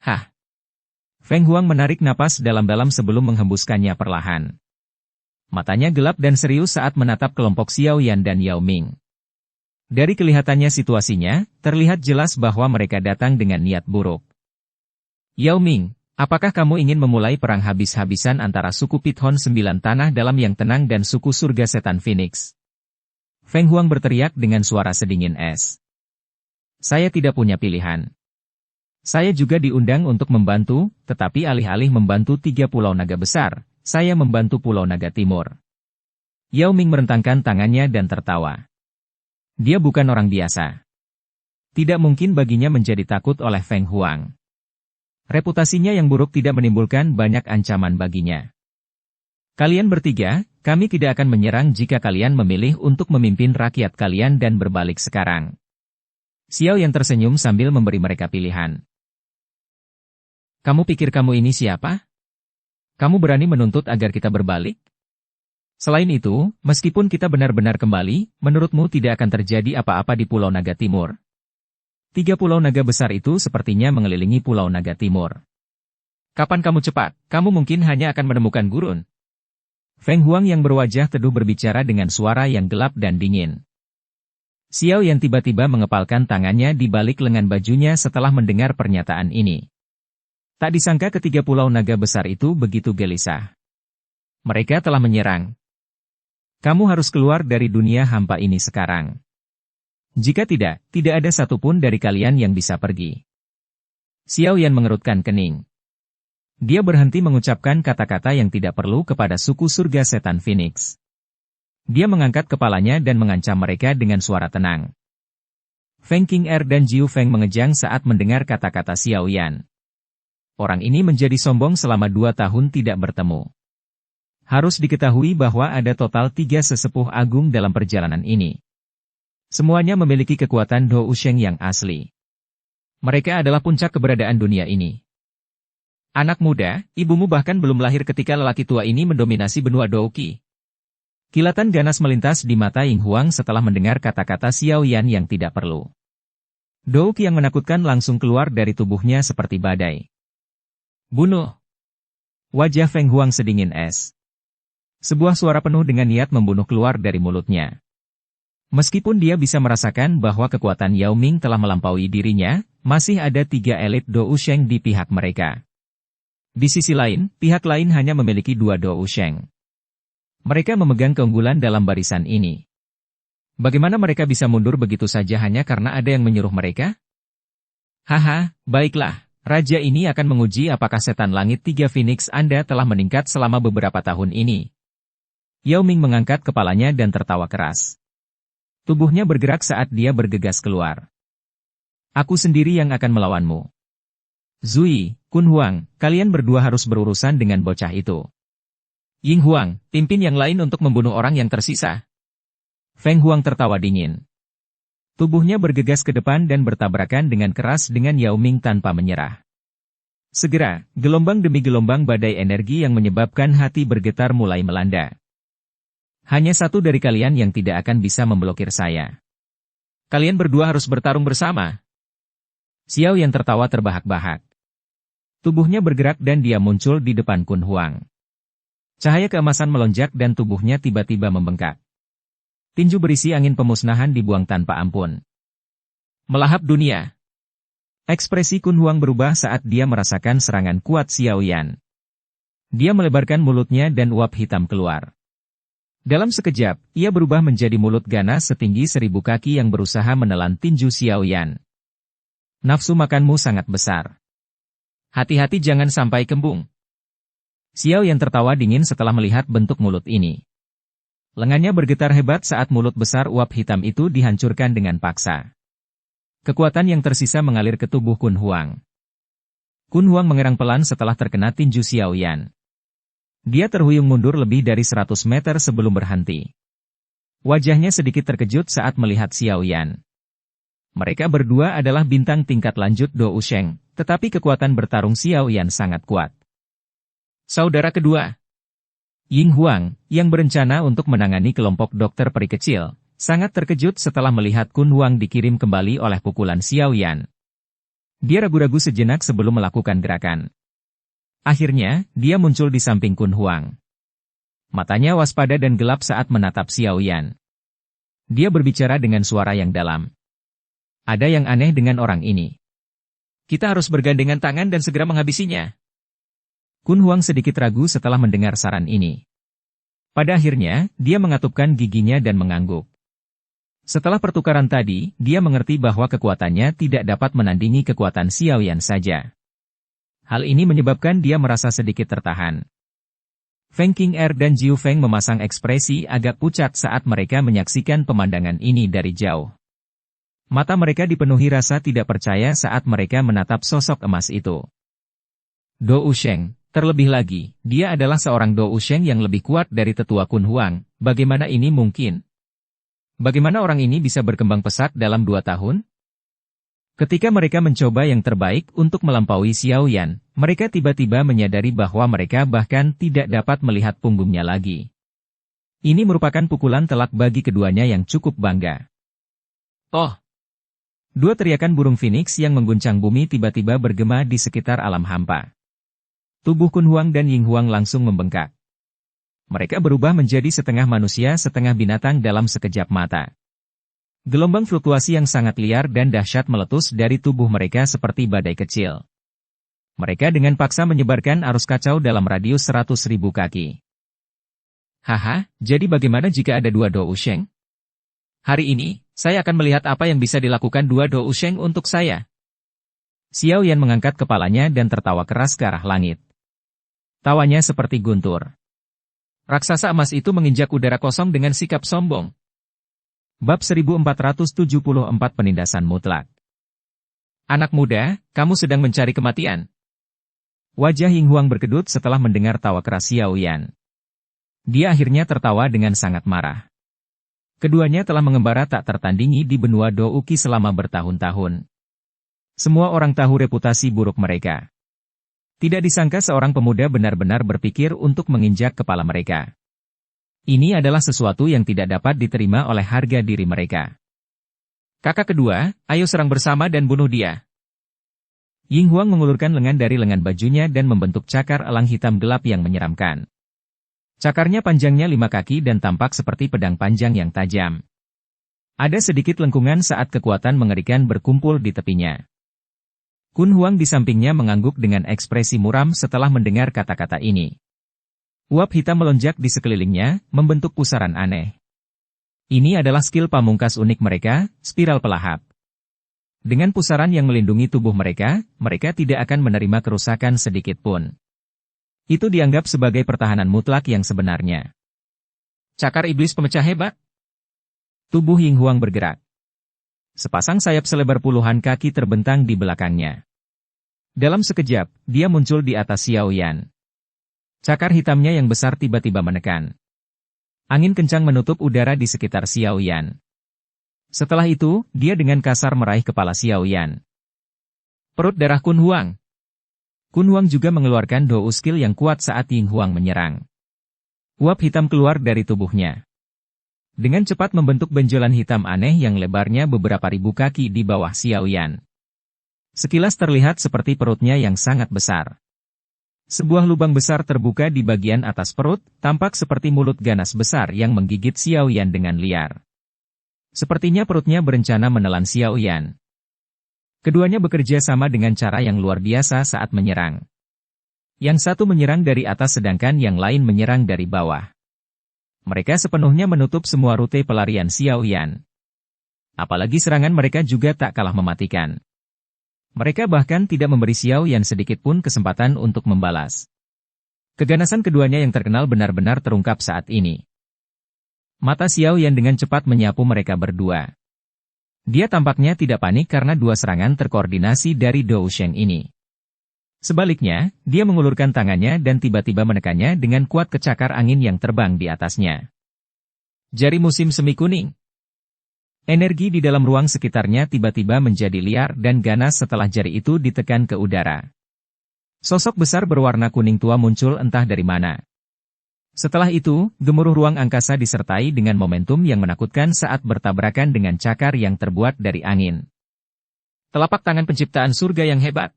Hah. Feng Huang menarik napas dalam-dalam sebelum menghembuskannya perlahan. Matanya gelap dan serius saat menatap kelompok Xiao Yan dan Yao Ming. Dari kelihatannya situasinya, terlihat jelas bahwa mereka datang dengan niat buruk. Yao Ming, apakah kamu ingin memulai perang habis-habisan antara suku Piton 9 Tanah Dalam yang tenang dan suku surga setan Phoenix? Feng Huang berteriak dengan suara sedingin es. Saya tidak punya pilihan. Saya juga diundang untuk membantu, tetapi alih-alih membantu 3 pulau naga besar, saya membantu Pulau Naga Timur. Yao Ming merentangkan tangannya dan tertawa. Dia bukan orang biasa. Tidak mungkin baginya menjadi takut oleh Feng Huang. Reputasinya yang buruk tidak menimbulkan banyak ancaman baginya. Kalian bertiga, kami tidak akan menyerang jika kalian memilih untuk memimpin rakyat kalian dan berbalik sekarang. Xiao Yan tersenyum sambil memberi mereka pilihan. Kamu pikir kamu ini siapa? Kamu berani menuntut agar kita berbalik? Selain itu, meskipun kita benar-benar kembali, menurutmu tidak akan terjadi apa-apa di Pulau Naga Timur. 3 pulau naga besar itu sepertinya mengelilingi Pulau Naga Timur. Kapan kamu cepat, kamu mungkin hanya akan menemukan gurun. Feng Huang yang berwajah teduh berbicara dengan suara yang gelap dan dingin. Xiao Yan tiba-tiba mengepalkan tangannya di balik lengan bajunya setelah mendengar pernyataan ini. Tak disangka ketiga pulau naga besar itu begitu gelisah. Mereka telah menyerang. Kamu harus keluar dari dunia hampa ini sekarang. Jika tidak, tidak ada satupun dari kalian yang bisa pergi. Xiao Yan mengerutkan kening. Dia berhenti mengucapkan kata-kata yang tidak perlu kepada suku surga setan Phoenix. Dia mengangkat kepalanya dan mengancam mereka dengan suara tenang. Feng Qing'er dan Jiu Feng mengejang saat mendengar kata-kata Xiao Yan. Orang ini menjadi sombong selama 2 tahun tidak bertemu. Harus diketahui bahwa ada total 3 sesepuh agung dalam perjalanan ini. Semuanya memiliki kekuatan Do Usheng yang asli. Mereka adalah puncak keberadaan dunia ini. Anak muda, ibumu bahkan belum lahir ketika lelaki tua ini mendominasi benua Douqi. Kilatan ganas melintas di mata Ying Huang setelah mendengar kata-kata Xiao Yan yang tidak perlu. Douqi yang menakutkan langsung keluar dari tubuhnya seperti badai. Bunuh! Wajah Feng Huang sedingin es. Sebuah suara penuh dengan niat membunuh keluar dari mulutnya. Meskipun dia bisa merasakan bahwa kekuatan Yao Ming telah melampaui dirinya, masih ada 3 elit Do Usheng di pihak mereka. Di sisi lain, pihak lain hanya memiliki 2 Do Usheng. Mereka memegang keunggulan dalam barisan ini. Bagaimana mereka bisa mundur begitu saja hanya karena ada yang menyuruh mereka? Haha, baiklah. Raja ini akan menguji apakah setan langit 3 Phoenix Anda telah meningkat selama beberapa tahun ini. Yao Ming mengangkat kepalanya dan tertawa keras. Tubuhnya bergerak saat dia bergegas keluar. Aku sendiri yang akan melawanmu. Zui, Kun Huang, kalian berdua harus berurusan dengan bocah itu. Ying Huang, pimpin yang lain untuk membunuh orang yang tersisa. Feng Huang tertawa dingin. Tubuhnya bergegas ke depan dan bertabrakan dengan keras dengan Yao Ming tanpa menyerah. Segera, gelombang demi gelombang badai energi yang menyebabkan hati bergetar mulai melanda. Hanya satu dari kalian yang tidak akan bisa memblokir saya. Kalian berdua harus bertarung bersama. Xiao Yan tertawa terbahak-bahak. Tubuhnya bergerak dan dia muncul di depan Kun Huang. Cahaya keemasan melonjak dan tubuhnya tiba-tiba membengkak. Tinju berisi angin pemusnahan dibuang tanpa ampun. Melahap dunia. Ekspresi Kun Huang berubah saat dia merasakan serangan kuat Xiao Yan. Dia melebarkan mulutnya dan uap hitam keluar. Dalam sekejap, ia berubah menjadi mulut ganas setinggi 1000 kaki yang berusaha menelan tinju Xiao Yan. Nafsu makanmu sangat besar. Hati-hati jangan sampai kembung. Xiao Yan tertawa dingin setelah melihat bentuk mulut ini. Lengannya bergetar hebat saat mulut besar uap hitam itu dihancurkan dengan paksa. Kekuatan yang tersisa mengalir ke tubuh Kun Huang. Kun Huang mengerang pelan setelah terkena tinju Xiao Yan. Dia terhuyung mundur lebih dari 100 meter sebelum berhenti. Wajahnya sedikit terkejut saat melihat Xiao Yan. Mereka berdua adalah bintang tingkat lanjut Do Usheng, tetapi kekuatan bertarung Xiao Yan sangat kuat. Saudara kedua, Ying Huang, yang berencana untuk menangani kelompok dokter peri kecil, sangat terkejut setelah melihat Kun Huang dikirim kembali oleh pukulan Xiao Yan. Dia ragu-ragu sejenak sebelum melakukan gerakan. Akhirnya, dia muncul di samping Kun Huang. Matanya waspada dan gelap saat menatap Xiao Yan. Dia berbicara dengan suara yang dalam. Ada yang aneh dengan orang ini. Kita harus bergandengan tangan dan segera menghabisinya. Kun Huang sedikit ragu setelah mendengar saran ini. Pada akhirnya, dia mengatupkan giginya dan mengangguk. Setelah pertukaran tadi, dia mengerti bahwa kekuatannya tidak dapat menandingi kekuatan Xiao Yan saja. Hal ini menyebabkan dia merasa sedikit tertahan. Feng Qing'er dan Jiu Feng memasang ekspresi agak pucat saat mereka menyaksikan pemandangan ini dari jauh. Mata mereka dipenuhi rasa tidak percaya saat mereka menatap sosok emas itu. Dou Sheng, terlebih lagi, dia adalah seorang Dou Sheng yang lebih kuat dari tetua Kun Huang. Bagaimana ini mungkin? Bagaimana orang ini bisa berkembang pesat dalam 2 tahun? Ketika mereka mencoba yang terbaik untuk melampaui Xiao Yan, mereka tiba-tiba menyadari bahwa mereka bahkan tidak dapat melihat punggungnya lagi. Ini merupakan pukulan telak bagi keduanya yang cukup bangga. Oh! Dua teriakan burung phoenix yang mengguncang bumi tiba-tiba bergema di sekitar alam hampa. Tubuh Kun Huang dan Ying Huang langsung membengkak. Mereka berubah menjadi setengah manusia setengah binatang dalam sekejap mata. Gelombang fluktuasi yang sangat liar dan dahsyat meletus dari tubuh mereka seperti badai kecil. Mereka dengan paksa menyebarkan arus kacau dalam radius 100.000 kaki. Haha, jadi bagaimana jika ada 2 Dou Sheng? Hari ini, saya akan melihat apa yang bisa dilakukan 2 Dou Sheng untuk saya. Xiao Yan mengangkat kepalanya dan tertawa keras ke arah langit. Tawanya seperti guntur. Raksasa emas itu menginjak udara kosong dengan sikap sombong. Bab 1474 Penindasan Mutlak. Anak muda, kamu sedang mencari kematian. Wajah Ying Huang berkedut setelah mendengar tawa keras Xiao Yan. Dia akhirnya tertawa dengan sangat marah. Keduanya telah mengembara tak tertandingi di benua Douki selama bertahun-tahun. Semua orang tahu reputasi buruk mereka. Tidak disangka seorang pemuda benar-benar berpikir untuk menginjak kepala mereka. Ini adalah sesuatu yang tidak dapat diterima oleh harga diri mereka. Kakak kedua, ayo serang bersama dan bunuh dia. Ying Huang mengulurkan lengan dari lengan bajunya dan membentuk cakar elang hitam gelap yang menyeramkan. Cakarnya panjangnya 5 kaki dan tampak seperti pedang panjang yang tajam. Ada sedikit lengkungan saat kekuatan mengerikan berkumpul di tepinya. Kun Huang di sampingnya mengangguk dengan ekspresi muram setelah mendengar kata-kata ini. Uap hitam melonjak di sekelilingnya, membentuk pusaran aneh. Ini adalah skill pamungkas unik mereka, spiral pelahap. Dengan pusaran yang melindungi tubuh mereka, mereka tidak akan menerima kerusakan sedikit pun. Itu dianggap sebagai pertahanan mutlak yang sebenarnya. Cakar iblis pemecah hebat. Tubuh Ying Huang bergerak. Sepasang sayap selebar puluhan kaki terbentang di belakangnya. Dalam sekejap, dia muncul di atas Xiao Yan. Cakar hitamnya yang besar tiba-tiba menekan. Angin kencang menutup udara di sekitar Xiao Yan. Setelah itu, dia dengan kasar meraih kepala Xiao Yan. Perut darah Kun Huang. Kun Huang juga mengeluarkan dou skill yang kuat saat Ying Huang menyerang. Uap hitam keluar dari tubuhnya. Dengan cepat membentuk benjolan hitam aneh yang lebarnya beberapa ribu kaki di bawah Xiao Yan. Sekilas terlihat seperti perutnya yang sangat besar. Sebuah lubang besar terbuka di bagian atas perut, tampak seperti mulut ganas besar yang menggigit Xiao Yan dengan liar. Sepertinya perutnya berencana menelan Xiao Yan. Keduanya bekerja sama dengan cara yang luar biasa saat menyerang. Yang satu menyerang dari atas sedangkan yang lain menyerang dari bawah. Mereka sepenuhnya menutup semua rute pelarian Xiao Yan. Apalagi serangan mereka juga tak kalah mematikan. Mereka bahkan tidak memberi Xiao Yan sedikit pun kesempatan untuk membalas. Keganasan keduanya yang terkenal benar-benar terungkap saat ini. Mata Xiao Yan dengan cepat menyapu mereka berdua. Dia tampaknya tidak panik karena dua serangan terkoordinasi dari Dou Sheng ini. Sebaliknya, dia mengulurkan tangannya dan tiba-tiba menekannya dengan kuat ke cakar angin yang terbang di atasnya. Jari musim semi kuning. Energi di dalam ruang sekitarnya tiba-tiba menjadi liar dan ganas setelah jari itu ditekan ke udara. Sosok besar berwarna kuning tua muncul entah dari mana. Setelah itu, gemuruh ruang angkasa disertai dengan momentum yang menakutkan saat bertabrakan dengan cakar yang terbuat dari angin. Telapak tangan penciptaan surga yang hebat.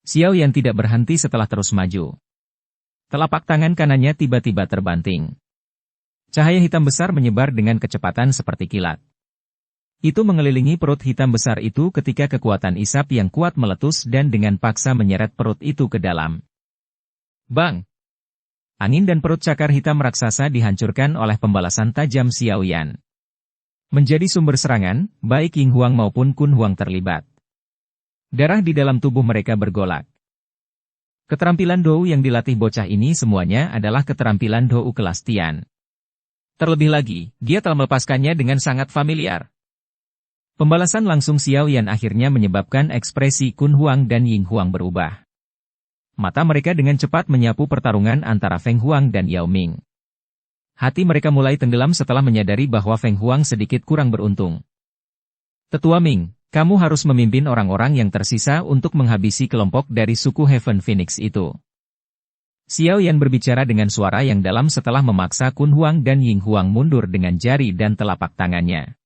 Xiao Yan tidak berhenti setelah terus maju. Telapak tangan kanannya tiba-tiba terbanting. Cahaya hitam besar menyebar dengan kecepatan seperti kilat. Itu mengelilingi perut hitam besar itu ketika kekuatan isap yang kuat meletus dan dengan paksa menyeret perut itu ke dalam. Bang! Angin dan perut cakar hitam raksasa dihancurkan oleh pembalasan tajam Xiao Yan. Menjadi sumber serangan, baik Ying Huang maupun Kun Huang terlibat. Darah di dalam tubuh mereka bergolak. Keterampilan Dou yang dilatih bocah ini semuanya adalah keterampilan Dou kelas Tian. Terlebih lagi, dia telah melepaskannya dengan sangat familiar. Pembalasan langsung Xiao Yan akhirnya menyebabkan ekspresi Kun Huang dan Ying Huang berubah. Mata mereka dengan cepat menyapu pertarungan antara Feng Huang dan Yao Ming. Hati mereka mulai tenggelam setelah menyadari bahwa Feng Huang sedikit kurang beruntung. Tetua Ming, kamu harus memimpin orang-orang yang tersisa untuk menghabisi kelompok dari suku Heaven Phoenix itu. Xiao Yan berbicara dengan suara yang dalam setelah memaksa Kun Huang dan Ying Huang mundur dengan jari dan telapak tangannya.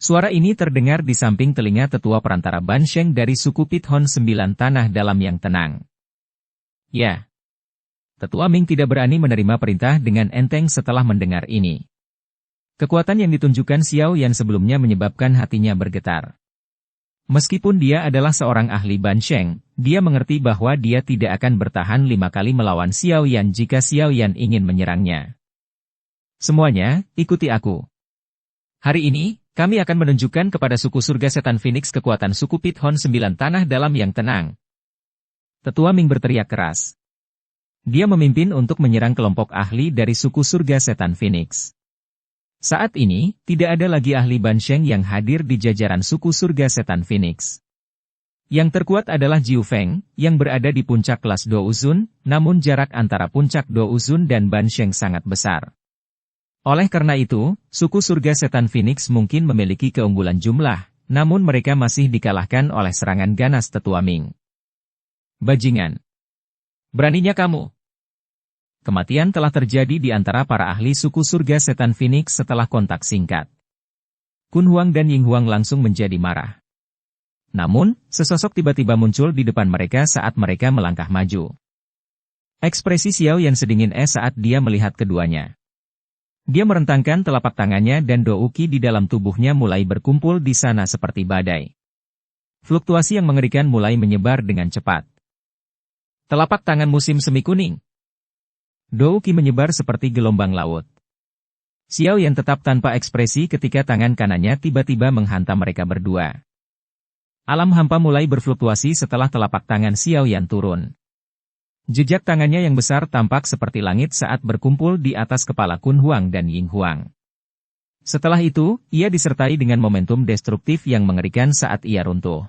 Suara ini terdengar di samping telinga tetua perantara Ban Sheng dari suku Pithon 9 Tanah Dalam yang tenang. Ya. Tetua Ming tidak berani menerima perintah dengan enteng setelah mendengar ini. Kekuatan yang ditunjukkan Xiao Yan sebelumnya menyebabkan hatinya bergetar. Meskipun dia adalah seorang ahli Ban Sheng, dia mengerti bahwa dia tidak akan bertahan 5 kali melawan Xiao Yan jika Xiao Yan ingin menyerangnya. Semuanya, ikuti aku. Hari ini, kami akan menunjukkan kepada suku surga setan Phoenix kekuatan suku Pithon 9 Tanah Dalam yang tenang. Tetua Ming berteriak keras. Dia memimpin untuk menyerang kelompok ahli dari suku surga setan Phoenix. Saat ini, tidak ada lagi ahli Ban Sheng yang hadir di jajaran suku surga setan Phoenix. Yang terkuat adalah Jiu Feng, yang berada di puncak kelas Do Uzun, namun jarak antara puncak Do Uzun dan Ban Sheng sangat besar. Oleh karena itu, suku surga setan Phoenix mungkin memiliki keunggulan jumlah, namun mereka masih dikalahkan oleh serangan ganas Tetua Ming. Bajingan. Beraninya kamu. Kematian telah terjadi di antara para ahli suku surga setan Phoenix setelah kontak singkat. Kun Huang dan Ying Huang langsung menjadi marah. Namun, sesosok tiba-tiba muncul di depan mereka saat mereka melangkah maju. Ekspresi Xiao Yan sedingin es saat dia melihat keduanya. Dia merentangkan telapak tangannya dan dou qi di dalam tubuhnya mulai berkumpul di sana seperti badai. Fluktuasi yang mengerikan mulai menyebar dengan cepat. Telapak tangan musim semi kuning. Dou qi menyebar seperti gelombang laut. Xiao Yan tetap tanpa ekspresi ketika tangan kanannya tiba-tiba menghantam mereka berdua. Alam hampa mulai berfluktuasi setelah telapak tangan Xiao Yan turun. Jejak tangannya yang besar tampak seperti langit saat berkumpul di atas kepala Kun Huang dan Ying Huang. Setelah itu, ia disertai dengan momentum destruktif yang mengerikan saat ia runtuh.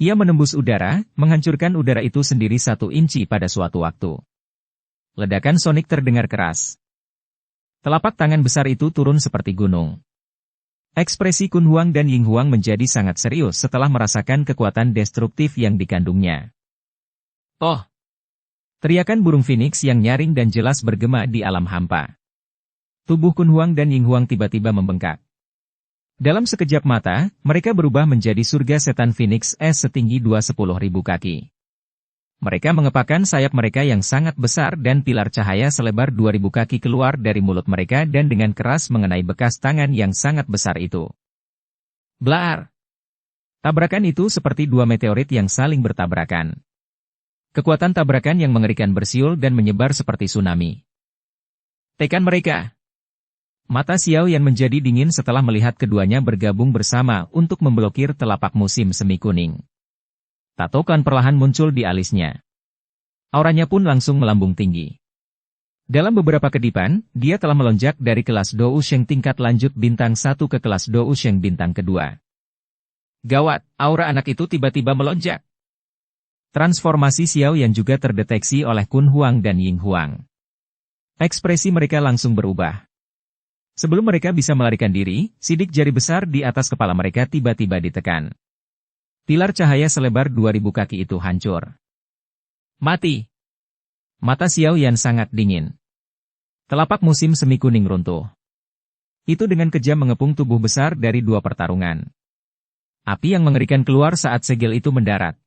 Ia menembus udara, menghancurkan udara itu sendiri 1 inci pada suatu waktu. Ledakan sonik terdengar keras. Telapak tangan besar itu turun seperti gunung. Ekspresi Kun Huang dan Ying Huang menjadi sangat serius setelah merasakan kekuatan destruktif yang dikandungnya. Oh! Teriakan burung phoenix yang nyaring dan jelas bergema di alam hampa. Tubuh Kun Huang dan Ying Huang tiba-tiba membengkak. Dalam sekejap mata, mereka berubah menjadi surga setan Phoenix es setinggi 210.000 kaki. Mereka mengepakkan sayap mereka yang sangat besar dan pilar cahaya selebar 2000 kaki keluar dari mulut mereka dan dengan keras mengenai bekas tangan yang sangat besar itu. Blaar! Tabrakan itu seperti 2 meteorit yang saling bertabrakan. Kekuatan tabrakan yang mengerikan bersiul dan menyebar seperti tsunami. Tekan mereka! Mata Xiao Yan menjadi dingin setelah melihat keduanya bergabung bersama untuk memblokir telapak musim semi kuning. Tatokan perlahan muncul di alisnya. Auranya pun langsung melambung tinggi. Dalam beberapa kedipan, dia telah melonjak dari kelas Dou Sheng tingkat lanjut bintang 1 ke kelas Dou Sheng bintang kedua. Gawat, aura anak itu tiba-tiba melonjak. Transformasi Xiao Yan juga terdeteksi oleh Kun Huang dan Ying Huang. Ekspresi mereka langsung berubah. Sebelum mereka bisa melarikan diri, sidik jari besar di atas kepala mereka tiba-tiba ditekan. Pilar cahaya selebar 2000 kaki itu hancur. Mati! Mata Xiao Yan sangat dingin. Telapak musim semi kuning runtuh. Itu dengan kejam mengepung tubuh besar dari 2 pertarungan. Api yang mengerikan keluar saat segel itu mendarat.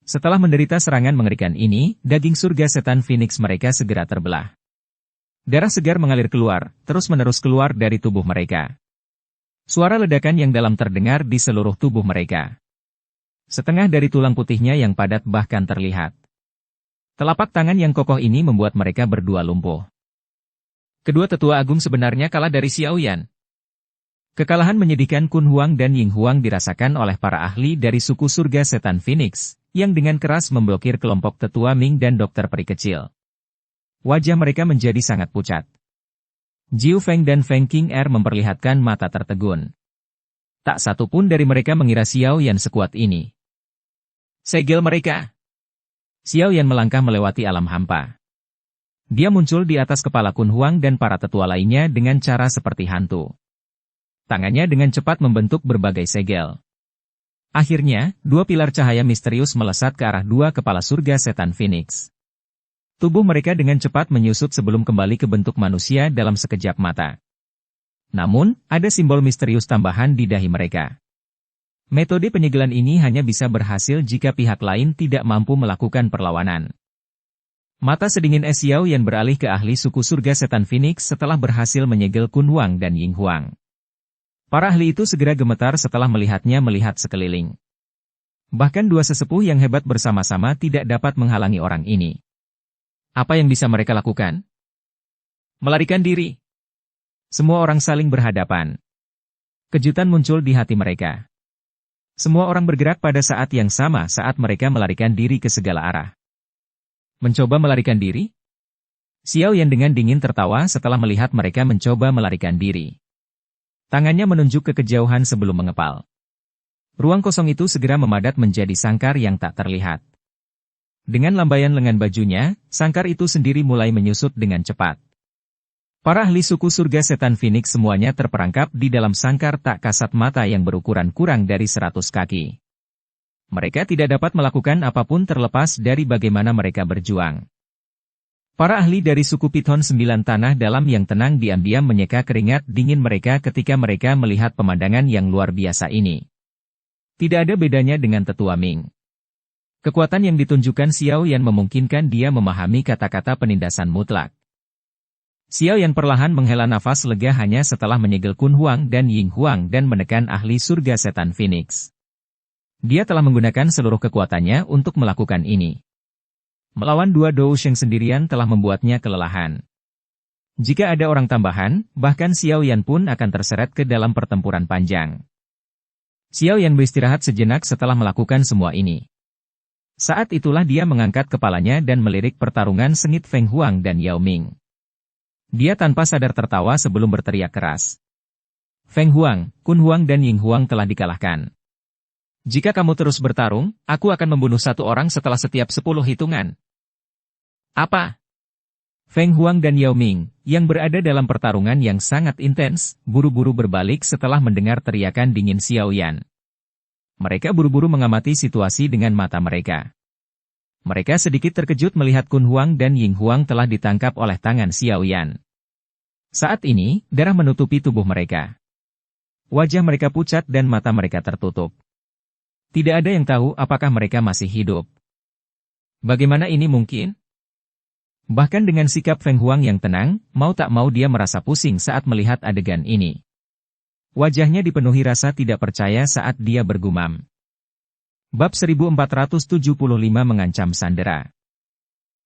Setelah menderita serangan mengerikan ini, daging surga setan Phoenix mereka segera terbelah. Darah segar mengalir keluar, terus-menerus keluar dari tubuh mereka. Suara ledakan yang dalam terdengar di seluruh tubuh mereka. Setengah dari tulang putihnya yang padat bahkan terlihat. Telapak tangan yang kokoh ini membuat mereka berdua lumpuh. Kedua tetua agung sebenarnya kalah dari Xiao Yan. Kekalahan menyedihkan Kun Huang dan Ying Huang dirasakan oleh para ahli dari suku surga setan Phoenix, yang dengan keras memblokir kelompok tetua Ming dan dokter peri kecil. Wajah mereka menjadi sangat pucat. Jiu Feng dan Feng King Er memperlihatkan mata tertegun. Tak satu pun dari mereka mengira Xiao Yan sekuat ini. Segel mereka! Xiao Yan melangkah melewati alam hampa. Dia muncul di atas kepala Kun Huang dan para tetua lainnya dengan cara seperti hantu. Tangannya dengan cepat membentuk berbagai segel. Akhirnya, dua pilar cahaya misterius melesat ke arah dua kepala surga setan Phoenix. Tubuh mereka dengan cepat menyusut sebelum kembali ke bentuk manusia dalam sekejap mata. Namun, ada simbol misterius tambahan di dahi mereka. Metode penyegelan ini hanya bisa berhasil jika pihak lain tidak mampu melakukan perlawanan. Mata sedingin Xiao Yan beralih ke ahli suku surga setan Phoenix setelah berhasil menyegel Kun Huang dan Ying Huang. Para ahli itu segera gemetar setelah melihatnya melihat sekeliling. Bahkan dua sesepuh yang hebat bersama-sama tidak dapat menghalangi orang ini. Apa yang bisa mereka lakukan? Melarikan diri. Semua orang saling berhadapan. Kejutan muncul di hati mereka. Semua orang bergerak pada saat yang sama saat mereka melarikan diri ke segala arah. Mencoba melarikan diri? Xiao Yan dengan dingin tertawa setelah melihat mereka mencoba melarikan diri. Tangannya menunjuk ke kejauhan sebelum mengepal. Ruang kosong itu segera memadat menjadi sangkar yang tak terlihat. Dengan lambaian lengan bajunya, sangkar itu sendiri mulai menyusut dengan cepat. Para ahli suku surga setan Phoenix semuanya terperangkap di dalam sangkar tak kasat mata yang berukuran kurang dari 100 kaki. Mereka tidak dapat melakukan apapun terlepas dari bagaimana mereka berjuang. Para ahli dari suku Python 9 tanah dalam yang tenang diam-diam menyeka keringat dingin mereka ketika mereka melihat pemandangan yang luar biasa ini. Tidak ada bedanya dengan tetua Ming. Kekuatan yang ditunjukkan Xiao Yan memungkinkan dia memahami kata-kata penindasan mutlak. Xiao Yan perlahan menghela nafas lega hanya setelah menyegel Kun Huang dan Ying Huang dan menekan ahli surga setan Phoenix. Dia telah menggunakan seluruh kekuatannya untuk melakukan ini. Melawan dua Dou Sheng sendirian telah membuatnya kelelahan. Jika ada orang tambahan, bahkan Xiao Yan pun akan terseret ke dalam pertempuran panjang. Xiao Yan beristirahat sejenak setelah melakukan semua ini. Saat itulah dia mengangkat kepalanya dan melirik pertarungan sengit Feng Huang dan Yao Ming. Dia tanpa sadar tertawa sebelum berteriak keras. Feng Huang, Kun Huang dan Ying Huang telah dikalahkan. Jika kamu terus bertarung, aku akan membunuh satu orang setelah setiap 10 hitungan. Apa? Feng Huang dan Yao Ming, yang berada dalam pertarungan yang sangat intens, buru-buru berbalik setelah mendengar teriakan dingin Xiao Yan. Mereka buru-buru mengamati situasi dengan mata mereka. Mereka sedikit terkejut melihat Kun Huang dan Ying Huang telah ditangkap oleh tangan Xiao Yan. Saat ini, darah menutupi tubuh mereka. Wajah mereka pucat dan mata mereka tertutup. Tidak ada yang tahu apakah mereka masih hidup. Bagaimana ini mungkin? Bahkan dengan sikap Feng Huang yang tenang, mau tak mau dia merasa pusing saat melihat adegan ini. Wajahnya dipenuhi rasa tidak percaya saat dia bergumam. Bab 1475 mengancam Sandera.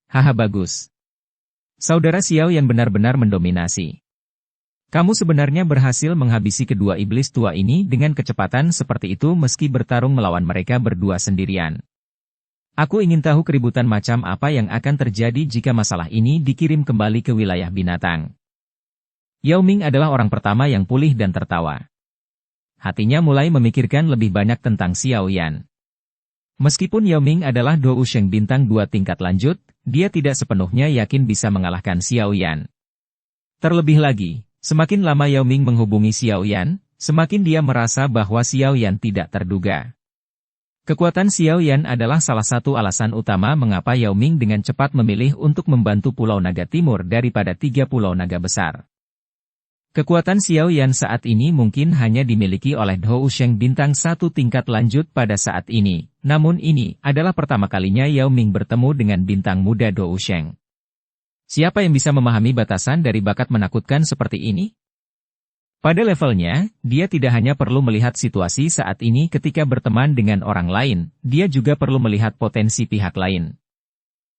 Haha bagus. Saudara Xiao yang benar-benar mendominasi. Kamu sebenarnya berhasil menghabisi kedua iblis tua ini dengan kecepatan seperti itu meski bertarung melawan mereka berdua sendirian. Aku ingin tahu keributan macam apa yang akan terjadi jika masalah ini dikirim kembali ke wilayah binatang. Yao Ming adalah orang pertama yang pulih dan tertawa. Hatinya mulai memikirkan lebih banyak tentang Xiao Yan. Meskipun Yao Ming adalah Dou Sheng bintang 2 tingkat lanjut, dia tidak sepenuhnya yakin bisa mengalahkan Xiao Yan. Terlebih lagi, semakin lama Yao Ming menghubungi Xiao Yan, semakin dia merasa bahwa Xiao Yan tidak terduga. Kekuatan Xiao Yan adalah salah satu alasan utama mengapa Yao Ming dengan cepat memilih untuk membantu Pulau Naga Timur daripada 3 Pulau Naga Besar. Kekuatan Xiao Yan saat ini mungkin hanya dimiliki oleh Dou Sheng bintang 1 tingkat lanjut pada saat ini, namun ini adalah pertama kalinya Yao Ming bertemu dengan bintang muda Dou Sheng. Siapa yang bisa memahami batasan dari bakat menakutkan seperti ini? Pada levelnya, dia tidak hanya perlu melihat situasi saat ini ketika berteman dengan orang lain, dia juga perlu melihat potensi pihak lain.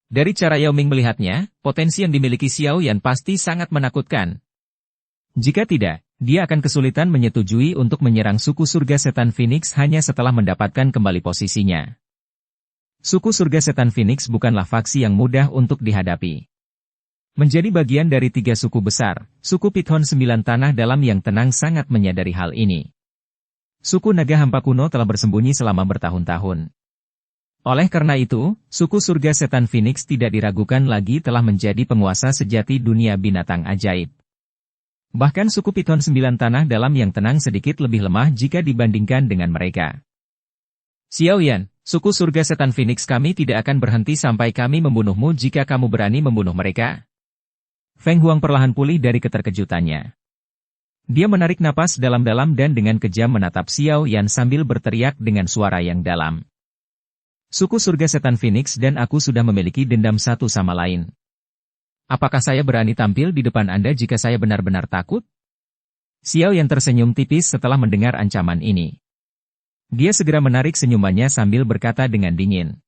Dari cara Yao Ming melihatnya, potensi yang dimiliki Xiao Yan pasti sangat menakutkan. Jika tidak, dia akan kesulitan menyetujui untuk menyerang suku surga setan Phoenix hanya setelah mendapatkan kembali posisinya. Suku surga setan Phoenix bukanlah faksi yang mudah untuk dihadapi. Menjadi bagian dari 3 suku besar, suku Pithon 9 Tanah Dalam yang tenang sangat menyadari hal ini. Suku naga hampa kuno telah bersembunyi selama bertahun-tahun. Oleh karena itu, suku surga setan Phoenix tidak diragukan lagi telah menjadi penguasa sejati dunia binatang ajaib. Bahkan suku Pithon 9 Tanah Dalam yang tenang sedikit lebih lemah jika dibandingkan dengan mereka. Xiao Yan, suku surga setan Phoenix kami tidak akan berhenti sampai kami membunuhmu jika kamu berani membunuh mereka. Feng Huang perlahan pulih dari keterkejutannya. Dia menarik napas dalam-dalam dan dengan kejam menatap Xiao Yan sambil berteriak dengan suara yang dalam. Suku surga setan Phoenix dan aku sudah memiliki dendam satu sama lain. Apakah saya berani tampil di depan Anda jika saya benar-benar takut? Xiao Yan tersenyum tipis setelah mendengar ancaman ini. Dia segera menarik senyumannya sambil berkata dengan dingin.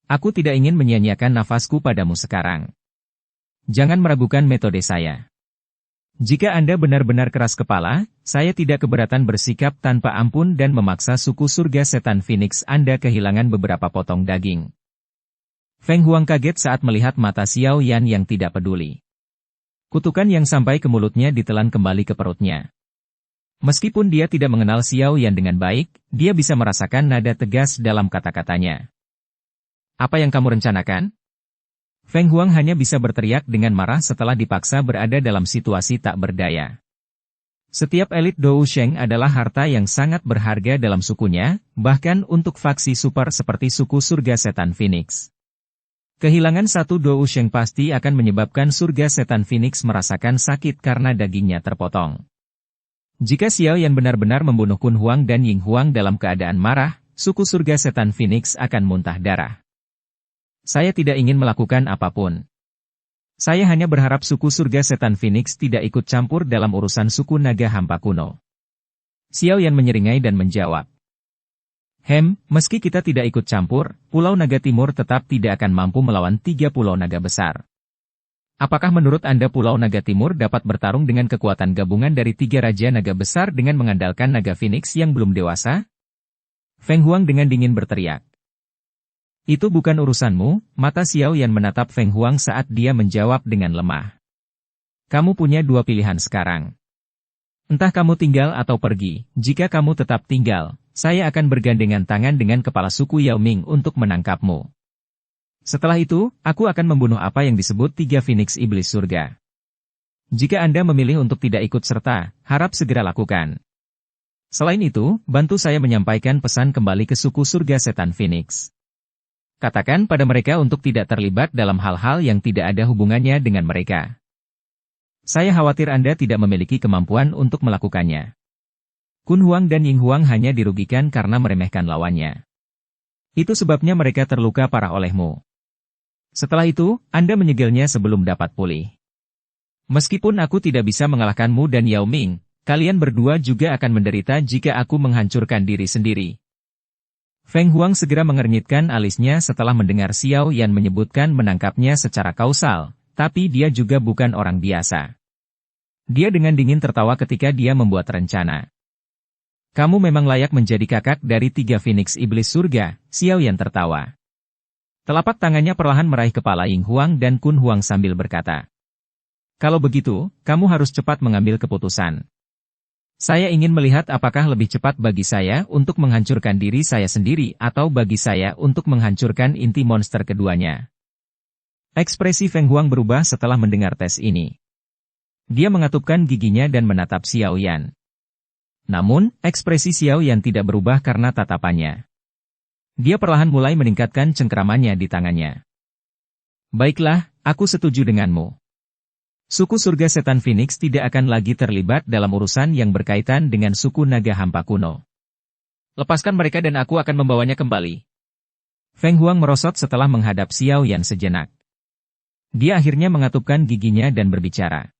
Aku tidak ingin menyia-nyiakan nafasku padamu sekarang. Jangan meragukan metode saya. Jika Anda benar-benar keras kepala, saya tidak keberatan bersikap tanpa ampun dan memaksa suku surga setan Phoenix Anda kehilangan beberapa potong daging. Feng Huang kaget saat melihat mata Xiao Yan yang tidak peduli. Kutukan yang sampai ke mulutnya ditelan kembali ke perutnya. Meskipun dia tidak mengenal Xiao Yan dengan baik, dia bisa merasakan nada tegas dalam kata-katanya. Apa yang kamu rencanakan? Feng Huang hanya bisa berteriak dengan marah setelah dipaksa berada dalam situasi tak berdaya. Setiap elit Dou Sheng adalah harta yang sangat berharga dalam sukunya, bahkan untuk faksi super seperti suku surga setan Phoenix. Kehilangan satu Dou Sheng pasti akan menyebabkan surga setan Phoenix merasakan sakit karena dagingnya terpotong. Jika Xiao Yan benar-benar membunuh Kun Huang dan Ying Huang dalam keadaan marah, suku surga setan Phoenix akan muntah darah. Saya tidak ingin melakukan apapun. Saya hanya berharap suku surga setan Phoenix tidak ikut campur dalam urusan suku naga hampa kuno. Xiao Yan menyeringai dan menjawab. Meski kita tidak ikut campur, Pulau Naga Timur tetap tidak akan mampu melawan 3 pulau naga besar. Apakah menurut Anda Pulau Naga Timur dapat bertarung dengan kekuatan gabungan dari 3 raja naga besar dengan mengandalkan naga Phoenix yang belum dewasa? Feng Huang dengan dingin berteriak. Itu bukan urusanmu, mata Xiao Yan menatap Feng Huang saat dia menjawab dengan lemah. Kamu punya 2 pilihan sekarang. Entah kamu tinggal atau pergi, jika kamu tetap tinggal, saya akan bergandengan tangan dengan kepala suku Yao Ming untuk menangkapmu. Setelah itu, aku akan membunuh apa yang disebut 3 Phoenix Iblis Surga. Jika Anda memilih untuk tidak ikut serta, harap segera lakukan. Selain itu, bantu saya menyampaikan pesan kembali ke suku surga setan Phoenix. Katakan pada mereka untuk tidak terlibat dalam hal-hal yang tidak ada hubungannya dengan mereka. Saya khawatir Anda tidak memiliki kemampuan untuk melakukannya. Kun Huang dan Ying Huang hanya dirugikan karena meremehkan lawannya. Itu sebabnya mereka terluka parah olehmu. Setelah itu, Anda menyegelnya sebelum dapat pulih. Meskipun aku tidak bisa mengalahkanmu dan Yao Ming, kalian berdua juga akan menderita jika aku menghancurkan diri sendiri. Feng Huang segera mengernyitkan alisnya setelah mendengar Xiao Yan menyebutkan menangkapnya secara kausal, tapi dia juga bukan orang biasa. Dia dengan dingin tertawa ketika dia membuat rencana. Kamu memang layak menjadi kakak dari 3 Phoenix Iblis Surga, Xiao Yan tertawa. Telapak tangannya perlahan meraih kepala Ying Huang dan Kun Huang sambil berkata. Kalau begitu, kamu harus cepat mengambil keputusan. Saya ingin melihat apakah lebih cepat bagi saya untuk menghancurkan diri saya sendiri atau bagi saya untuk menghancurkan inti monster keduanya. Ekspresi Feng Huang berubah setelah mendengar tes ini. Dia mengatupkan giginya dan menatap Xiao Yan. Namun, ekspresi Xiao Yan tidak berubah karena tatapannya. Dia perlahan mulai meningkatkan cengkeramannya di tangannya. Baiklah, aku setuju denganmu. Suku surga setan Phoenix tidak akan lagi terlibat dalam urusan yang berkaitan dengan suku naga hampa kuno. Lepaskan mereka dan aku akan membawanya kembali. Feng Huang merosot setelah menghadap Xiao Yan sejenak. Dia akhirnya mengatupkan giginya dan berbicara.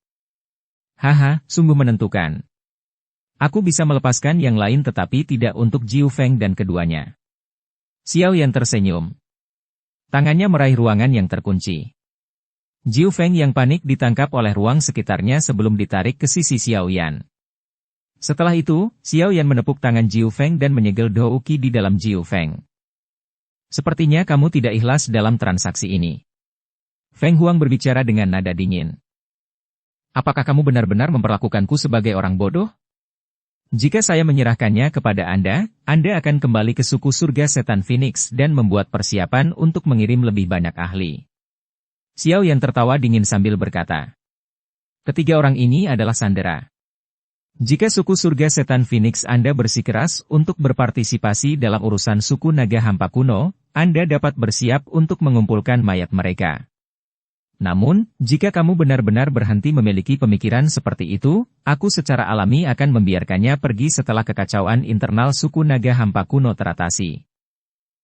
Haha, sungguh menentukan. Aku bisa melepaskan yang lain tetapi tidak untuk Jiu Feng dan keduanya. Xiao Yan tersenyum. Tangannya meraih ruangan yang terkunci. Jiu Feng yang panik ditangkap oleh ruang sekitarnya sebelum ditarik ke sisi Xiao Yan. Setelah itu, Xiao Yan menepuk tangan Jiu Feng dan menyegel Douki di dalam Jiu Feng. Sepertinya kamu tidak ikhlas dalam transaksi ini. Feng Huang berbicara dengan nada dingin. Apakah kamu benar-benar memperlakukanku sebagai orang bodoh? Jika saya menyerahkannya kepada Anda akan kembali ke suku surga setan Phoenix dan membuat persiapan untuk mengirim lebih banyak ahli. Xiao Yan tertawa dingin sambil berkata. Ketiga orang ini adalah sandera. Jika suku surga setan Phoenix Anda bersikeras untuk berpartisipasi dalam urusan suku naga hampa kuno, Anda dapat bersiap untuk mengumpulkan mayat mereka. Namun, jika kamu benar-benar berhenti memiliki pemikiran seperti itu, aku secara alami akan membiarkannya pergi setelah kekacauan internal suku naga hampa kuno teratasi.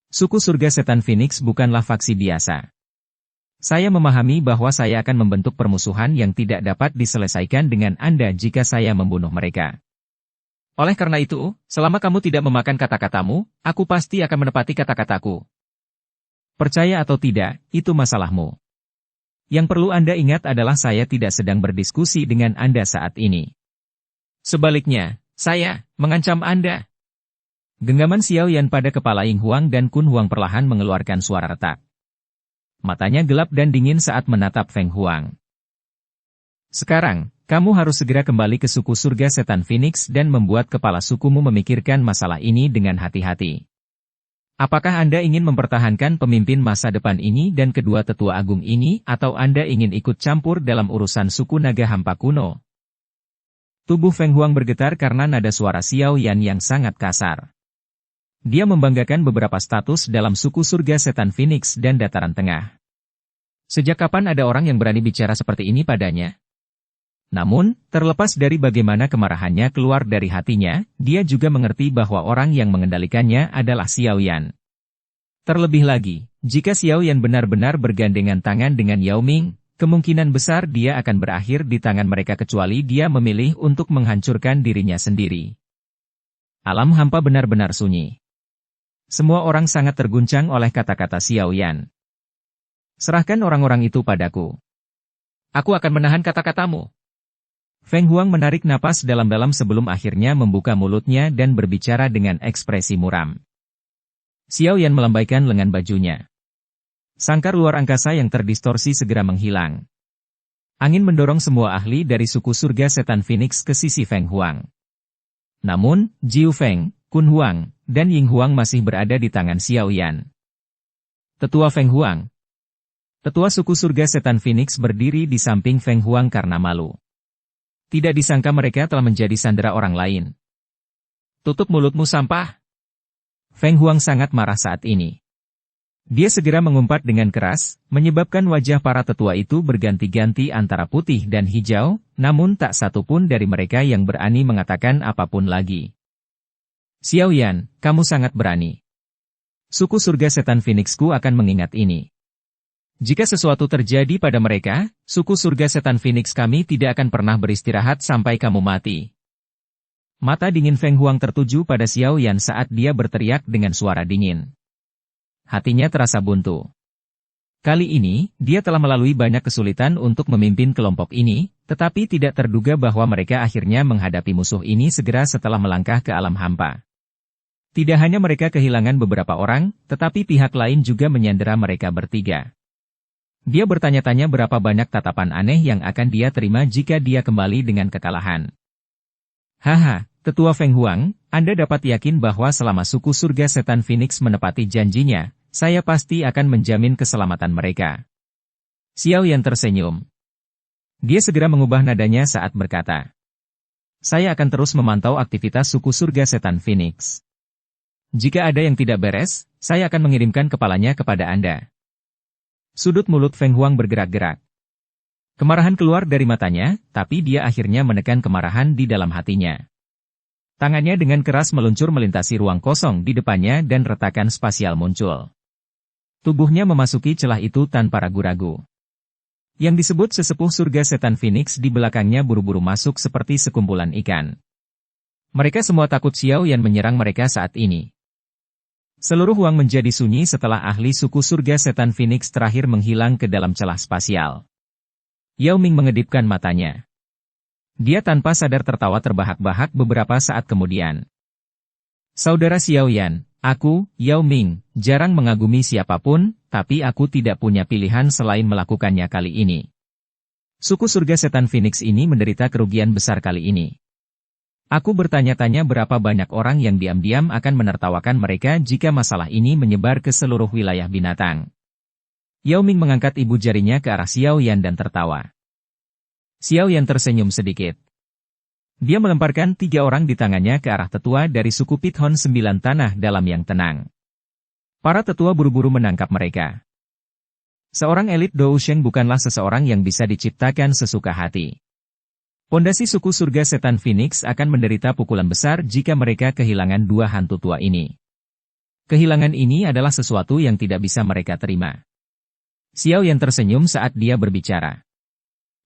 Suku surga setan Phoenix bukanlah faksi biasa. Saya memahami bahwa saya akan membentuk permusuhan yang tidak dapat diselesaikan dengan Anda jika saya membunuh mereka. Oleh karena itu, selama kamu tidak memakan kata-katamu, aku pasti akan menepati kata-kataku. Percaya atau tidak, itu masalahmu. Yang perlu Anda ingat adalah saya tidak sedang berdiskusi dengan Anda saat ini. Sebaliknya, saya mengancam Anda. Genggaman Xiao Yan pada kepala Ying Huang dan Kun Huang perlahan mengeluarkan suara retak. Matanya gelap dan dingin saat menatap Feng Huang. Sekarang, kamu harus segera kembali ke suku surga setan Phoenix dan membuat kepala sukumu memikirkan masalah ini dengan hati-hati. Apakah Anda ingin mempertahankan pemimpin masa depan ini dan kedua tetua agung ini, atau Anda ingin ikut campur dalam urusan suku naga hampa kuno? Tubuh Feng Huang bergetar karena nada suara Xiao Yan yang sangat kasar. Dia membanggakan beberapa status dalam suku surga setan Phoenix dan dataran tengah. Sejak kapan ada orang yang berani bicara seperti ini padanya? Namun, terlepas dari bagaimana kemarahannya keluar dari hatinya, dia juga mengerti bahwa orang yang mengendalikannya adalah Xiao Yan. Terlebih lagi, jika Xiao Yan benar-benar bergandengan tangan dengan Yao Ming, kemungkinan besar dia akan berakhir di tangan mereka kecuali dia memilih untuk menghancurkan dirinya sendiri. Alam hampa benar-benar sunyi. Semua orang sangat terguncang oleh kata-kata Xiao Yan. Serahkan orang-orang itu padaku. Aku akan menahan kata-katamu. Feng Huang menarik napas dalam-dalam sebelum akhirnya membuka mulutnya dan berbicara dengan ekspresi muram. Xiao Yan melambaikan lengan bajunya. Sangkar luar angkasa yang terdistorsi segera menghilang. Angin mendorong semua ahli dari suku surga setan Phoenix ke sisi Feng Huang. Namun, Jiu Feng, Kun Huang, dan Ying Huang masih berada di tangan Xiao Yan. Tetua Feng Huang. Tetua suku surga setan Phoenix berdiri di samping Feng Huang karena malu. Tidak disangka mereka telah menjadi sandera orang lain. Tutup mulutmu sampah. Feng Huang sangat marah saat ini. Dia segera mengumpat dengan keras, menyebabkan wajah para tetua itu berganti-ganti antara putih dan hijau, namun tak satu pun dari mereka yang berani mengatakan apapun lagi. Xiao Yan, kamu sangat berani. Suku surga setan Phoenixku akan mengingat ini. Jika sesuatu terjadi pada mereka, suku surga setan Phoenix kami tidak akan pernah beristirahat sampai kamu mati. Mata dingin Feng Huang tertuju pada Xiao Yan saat dia berteriak dengan suara dingin. Hatinya terasa buntu. Kali ini, dia telah melalui banyak kesulitan untuk memimpin kelompok ini, tetapi tidak terduga bahwa mereka akhirnya menghadapi musuh ini segera setelah melangkah ke alam hampa. Tidak hanya mereka kehilangan beberapa orang, tetapi pihak lain juga menyandera mereka bertiga. Dia bertanya-tanya berapa banyak tatapan aneh yang akan dia terima jika dia kembali dengan kekalahan. Haha, Tetua Feng Huang, Anda dapat yakin bahwa selama suku surga setan Phoenix menepati janjinya, saya pasti akan menjamin keselamatan mereka. Xiao Yan tersenyum. Dia segera mengubah nadanya saat berkata, saya akan terus memantau aktivitas suku surga setan Phoenix. Jika ada yang tidak beres, saya akan mengirimkan kepalanya kepada Anda. Sudut mulut Feng Huang bergerak-gerak. Kemarahan keluar dari matanya, tapi dia akhirnya menekan kemarahan di dalam hatinya. Tangannya dengan keras meluncur melintasi ruang kosong di depannya dan retakan spasial muncul. Tubuhnya memasuki celah itu tanpa ragu-ragu. Yang disebut sesepuh surga setan Phoenix di belakangnya buru-buru masuk seperti sekumpulan ikan. Mereka semua takut Xiao Yan menyerang mereka saat ini. Seluruh ruang menjadi sunyi setelah ahli suku surga setan Phoenix terakhir menghilang ke dalam celah spasial. Yao Ming mengedipkan matanya. Dia tanpa sadar tertawa terbahak-bahak beberapa saat kemudian. Saudara Xiao Yan, aku, Yao Ming, jarang mengagumi siapapun, tapi aku tidak punya pilihan selain melakukannya kali ini. Suku surga setan Phoenix ini menderita kerugian besar kali ini. Aku bertanya-tanya berapa banyak orang yang diam-diam akan menertawakan mereka jika masalah ini menyebar ke seluruh wilayah binatang. Yao Ming mengangkat ibu jarinya ke arah Xiao Yan dan tertawa. Xiao Yan tersenyum sedikit. Dia melemparkan 3 orang di tangannya ke arah tetua dari suku Pithon 9 tanah dalam yang tenang. Para tetua buru-buru menangkap mereka. Seorang elit Dou Sheng bukanlah seseorang yang bisa diciptakan sesuka hati. Pondasi suku surga setan Phoenix akan menderita pukulan besar jika mereka kehilangan 2 hantu tua ini. Kehilangan ini adalah sesuatu yang tidak bisa mereka terima. Xiao Yan tersenyum saat dia berbicara.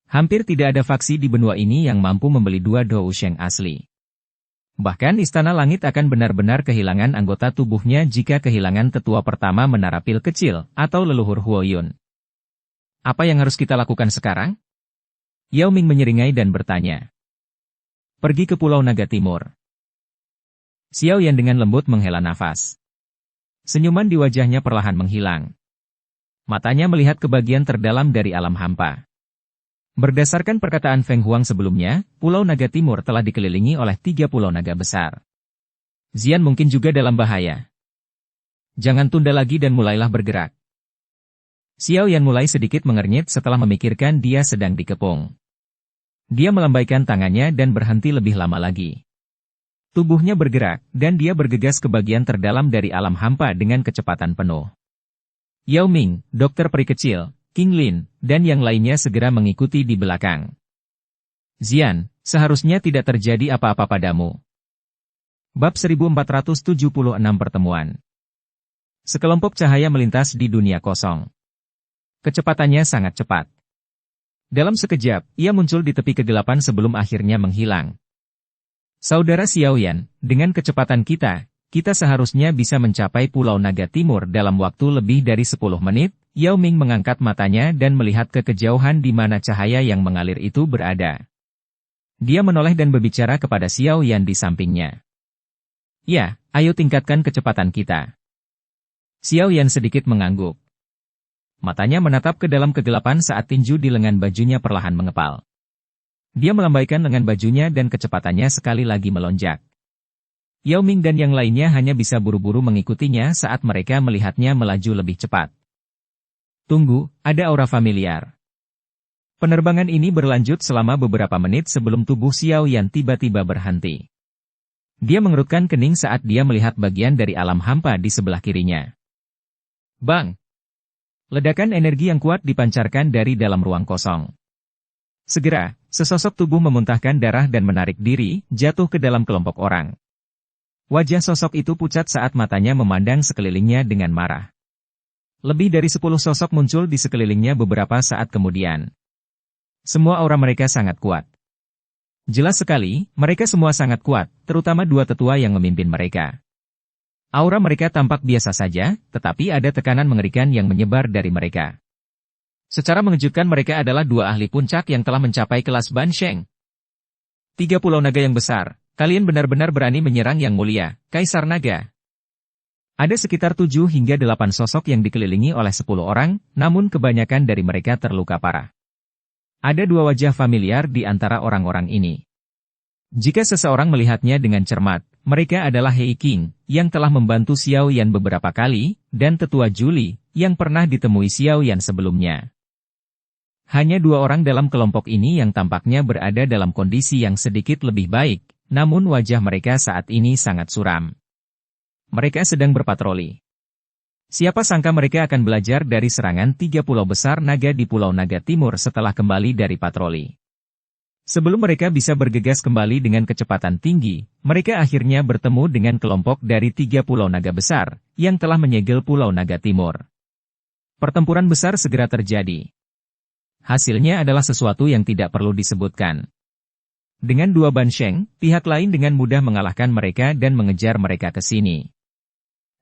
Hampir tidak ada faksi di benua ini yang mampu membeli 2 Dou Sheng asli. Bahkan Istana Langit akan benar-benar kehilangan anggota tubuhnya jika kehilangan tetua pertama menara pil kecil, atau leluhur Huo Yun. Apa yang harus kita lakukan sekarang? Yao Ming menyeringai dan bertanya. Pergi ke Pulau Naga Timur. Xiao Yan dengan lembut menghela nafas. Senyuman di wajahnya perlahan menghilang. Matanya melihat ke bagian terdalam dari alam hampa. Berdasarkan perkataan Feng Huang sebelumnya, Pulau Naga Timur telah dikelilingi oleh 3 pulau naga besar. Xian mungkin juga dalam bahaya. Jangan tunda lagi dan mulailah bergerak. Xiao Yan mulai sedikit mengernyit setelah memikirkan dia sedang dikepung. Dia melambaikan tangannya dan berhenti lebih lama lagi. Tubuhnya bergerak, dan dia bergegas ke bagian terdalam dari alam hampa dengan kecepatan penuh. Yao Ming, dokter peri kecil, King Lin, dan yang lainnya segera mengikuti di belakang. Xian, seharusnya tidak terjadi apa-apa padamu. Bab 1476 Pertemuan. Sekelompok cahaya melintas di dunia kosong. Kecepatannya sangat cepat. Dalam sekejap, ia muncul di tepi kegelapan sebelum akhirnya menghilang. Saudara Xiao Yan, dengan kecepatan kita seharusnya bisa mencapai Pulau Naga Timur dalam waktu lebih dari 10 menit. Yao Ming mengangkat matanya dan melihat ke kejauhan di mana cahaya yang mengalir itu berada. Dia menoleh dan berbicara kepada Xiao Yan di sampingnya. Ya, ayo tingkatkan kecepatan kita. Xiao Yan sedikit mengangguk. Matanya menatap ke dalam kegelapan saat tinju di lengan bajunya perlahan mengepal. Dia melambaikan lengan bajunya dan kecepatannya sekali lagi melonjak. Yao Ming dan yang lainnya hanya bisa buru-buru mengikutinya saat mereka melihatnya melaju lebih cepat. Tunggu, ada aura familiar. Penerbangan ini berlanjut selama beberapa menit sebelum tubuh Xiao Yan tiba-tiba berhenti. Dia mengerutkan kening saat dia melihat bagian dari alam hampa di sebelah kirinya. Bang! Ledakan energi yang kuat dipancarkan dari dalam ruang kosong. Segera, sesosok tubuh memuntahkan darah dan menarik diri, jatuh ke dalam kelompok orang. Wajah sosok itu pucat saat matanya memandang sekelilingnya dengan marah. Lebih dari 10 sosok muncul di sekelilingnya beberapa saat kemudian. Semua aura mereka sangat kuat. Jelas sekali, mereka semua sangat kuat, terutama 2 tetua yang memimpin mereka. Aura mereka tampak biasa saja, tetapi ada tekanan mengerikan yang menyebar dari mereka. Secara mengejutkan mereka adalah 2 ahli puncak yang telah mencapai kelas Ban Sheng. 3 pulau naga yang besar, kalian benar-benar berani menyerang yang mulia, Kaisar Naga. Ada sekitar 7 hingga 8 sosok yang dikelilingi oleh 10 orang, namun kebanyakan dari mereka terluka parah. Ada 2 wajah familiar di antara orang-orang ini. Jika seseorang melihatnya dengan cermat, mereka adalah Hei King, yang telah membantu Xiao Yan beberapa kali, dan tetua Juli, yang pernah ditemui Xiao Yan sebelumnya. Hanya 2 orang dalam kelompok ini yang tampaknya berada dalam kondisi yang sedikit lebih baik, namun wajah mereka saat ini sangat suram. Mereka sedang berpatroli. Siapa sangka mereka akan belajar dari serangan 3 pulau besar naga di Pulau Naga Timur setelah kembali dari patroli. Sebelum mereka bisa bergegas kembali dengan kecepatan tinggi, mereka akhirnya bertemu dengan kelompok dari 3 pulau naga besar, yang telah menyegel Pulau Naga Timur. Pertempuran besar segera terjadi. Hasilnya adalah sesuatu yang tidak perlu disebutkan. Dengan 2 Ban Sheng, pihak lain dengan mudah mengalahkan mereka dan mengejar mereka ke sini.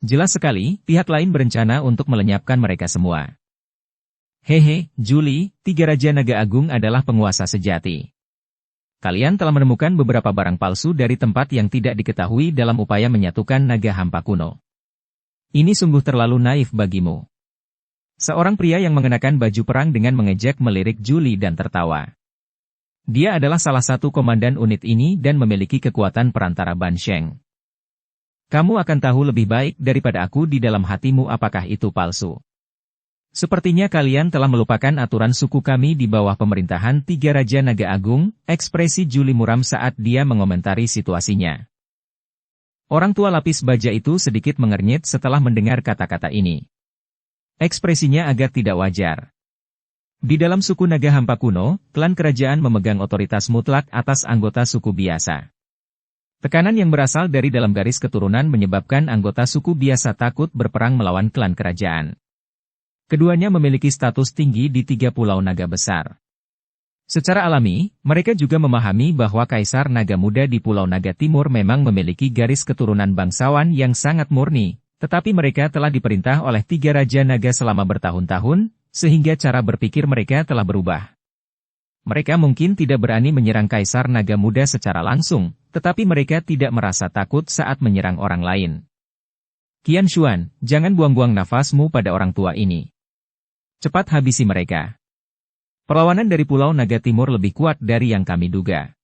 Jelas sekali, pihak lain berencana untuk melenyapkan mereka semua. Hehe, Juli, 3 Raja Naga Agung adalah penguasa sejati. Kalian telah menemukan beberapa barang palsu dari tempat yang tidak diketahui dalam upaya menyatukan naga hampa kuno. Ini sungguh terlalu naif bagimu. Seorang pria yang mengenakan baju perang dengan mengejek melirik Julie dan tertawa. Dia adalah salah satu komandan unit ini dan memiliki kekuatan perantara Ban Sheng. Kamu akan tahu lebih baik daripada aku di dalam hatimu apakah itu palsu. Sepertinya kalian telah melupakan aturan suku kami di bawah pemerintahan Tiga Raja Naga Agung, ekspresi Julie muram saat dia mengomentari situasinya. Orang tua lapis baja itu sedikit mengernyit setelah mendengar kata-kata ini. Ekspresinya agak tidak wajar. Di dalam suku naga hampa kuno, klan kerajaan memegang otoritas mutlak atas anggota suku biasa. Tekanan yang berasal dari dalam garis keturunan menyebabkan anggota suku biasa takut berperang melawan klan kerajaan. Keduanya memiliki status tinggi di 3 pulau naga besar. Secara alami, mereka juga memahami bahwa Kaisar Naga Muda di Pulau Naga Timur memang memiliki garis keturunan bangsawan yang sangat murni, tetapi mereka telah diperintah oleh 3 Raja Naga selama bertahun-tahun, sehingga cara berpikir mereka telah berubah. Mereka mungkin tidak berani menyerang Kaisar Naga Muda secara langsung, tetapi mereka tidak merasa takut saat menyerang orang lain. Qian Xuan, jangan buang-buang nafasmu pada orang tua ini. Cepat habisi mereka. Perlawanan dari Pulau Naga Timur lebih kuat dari yang kami duga.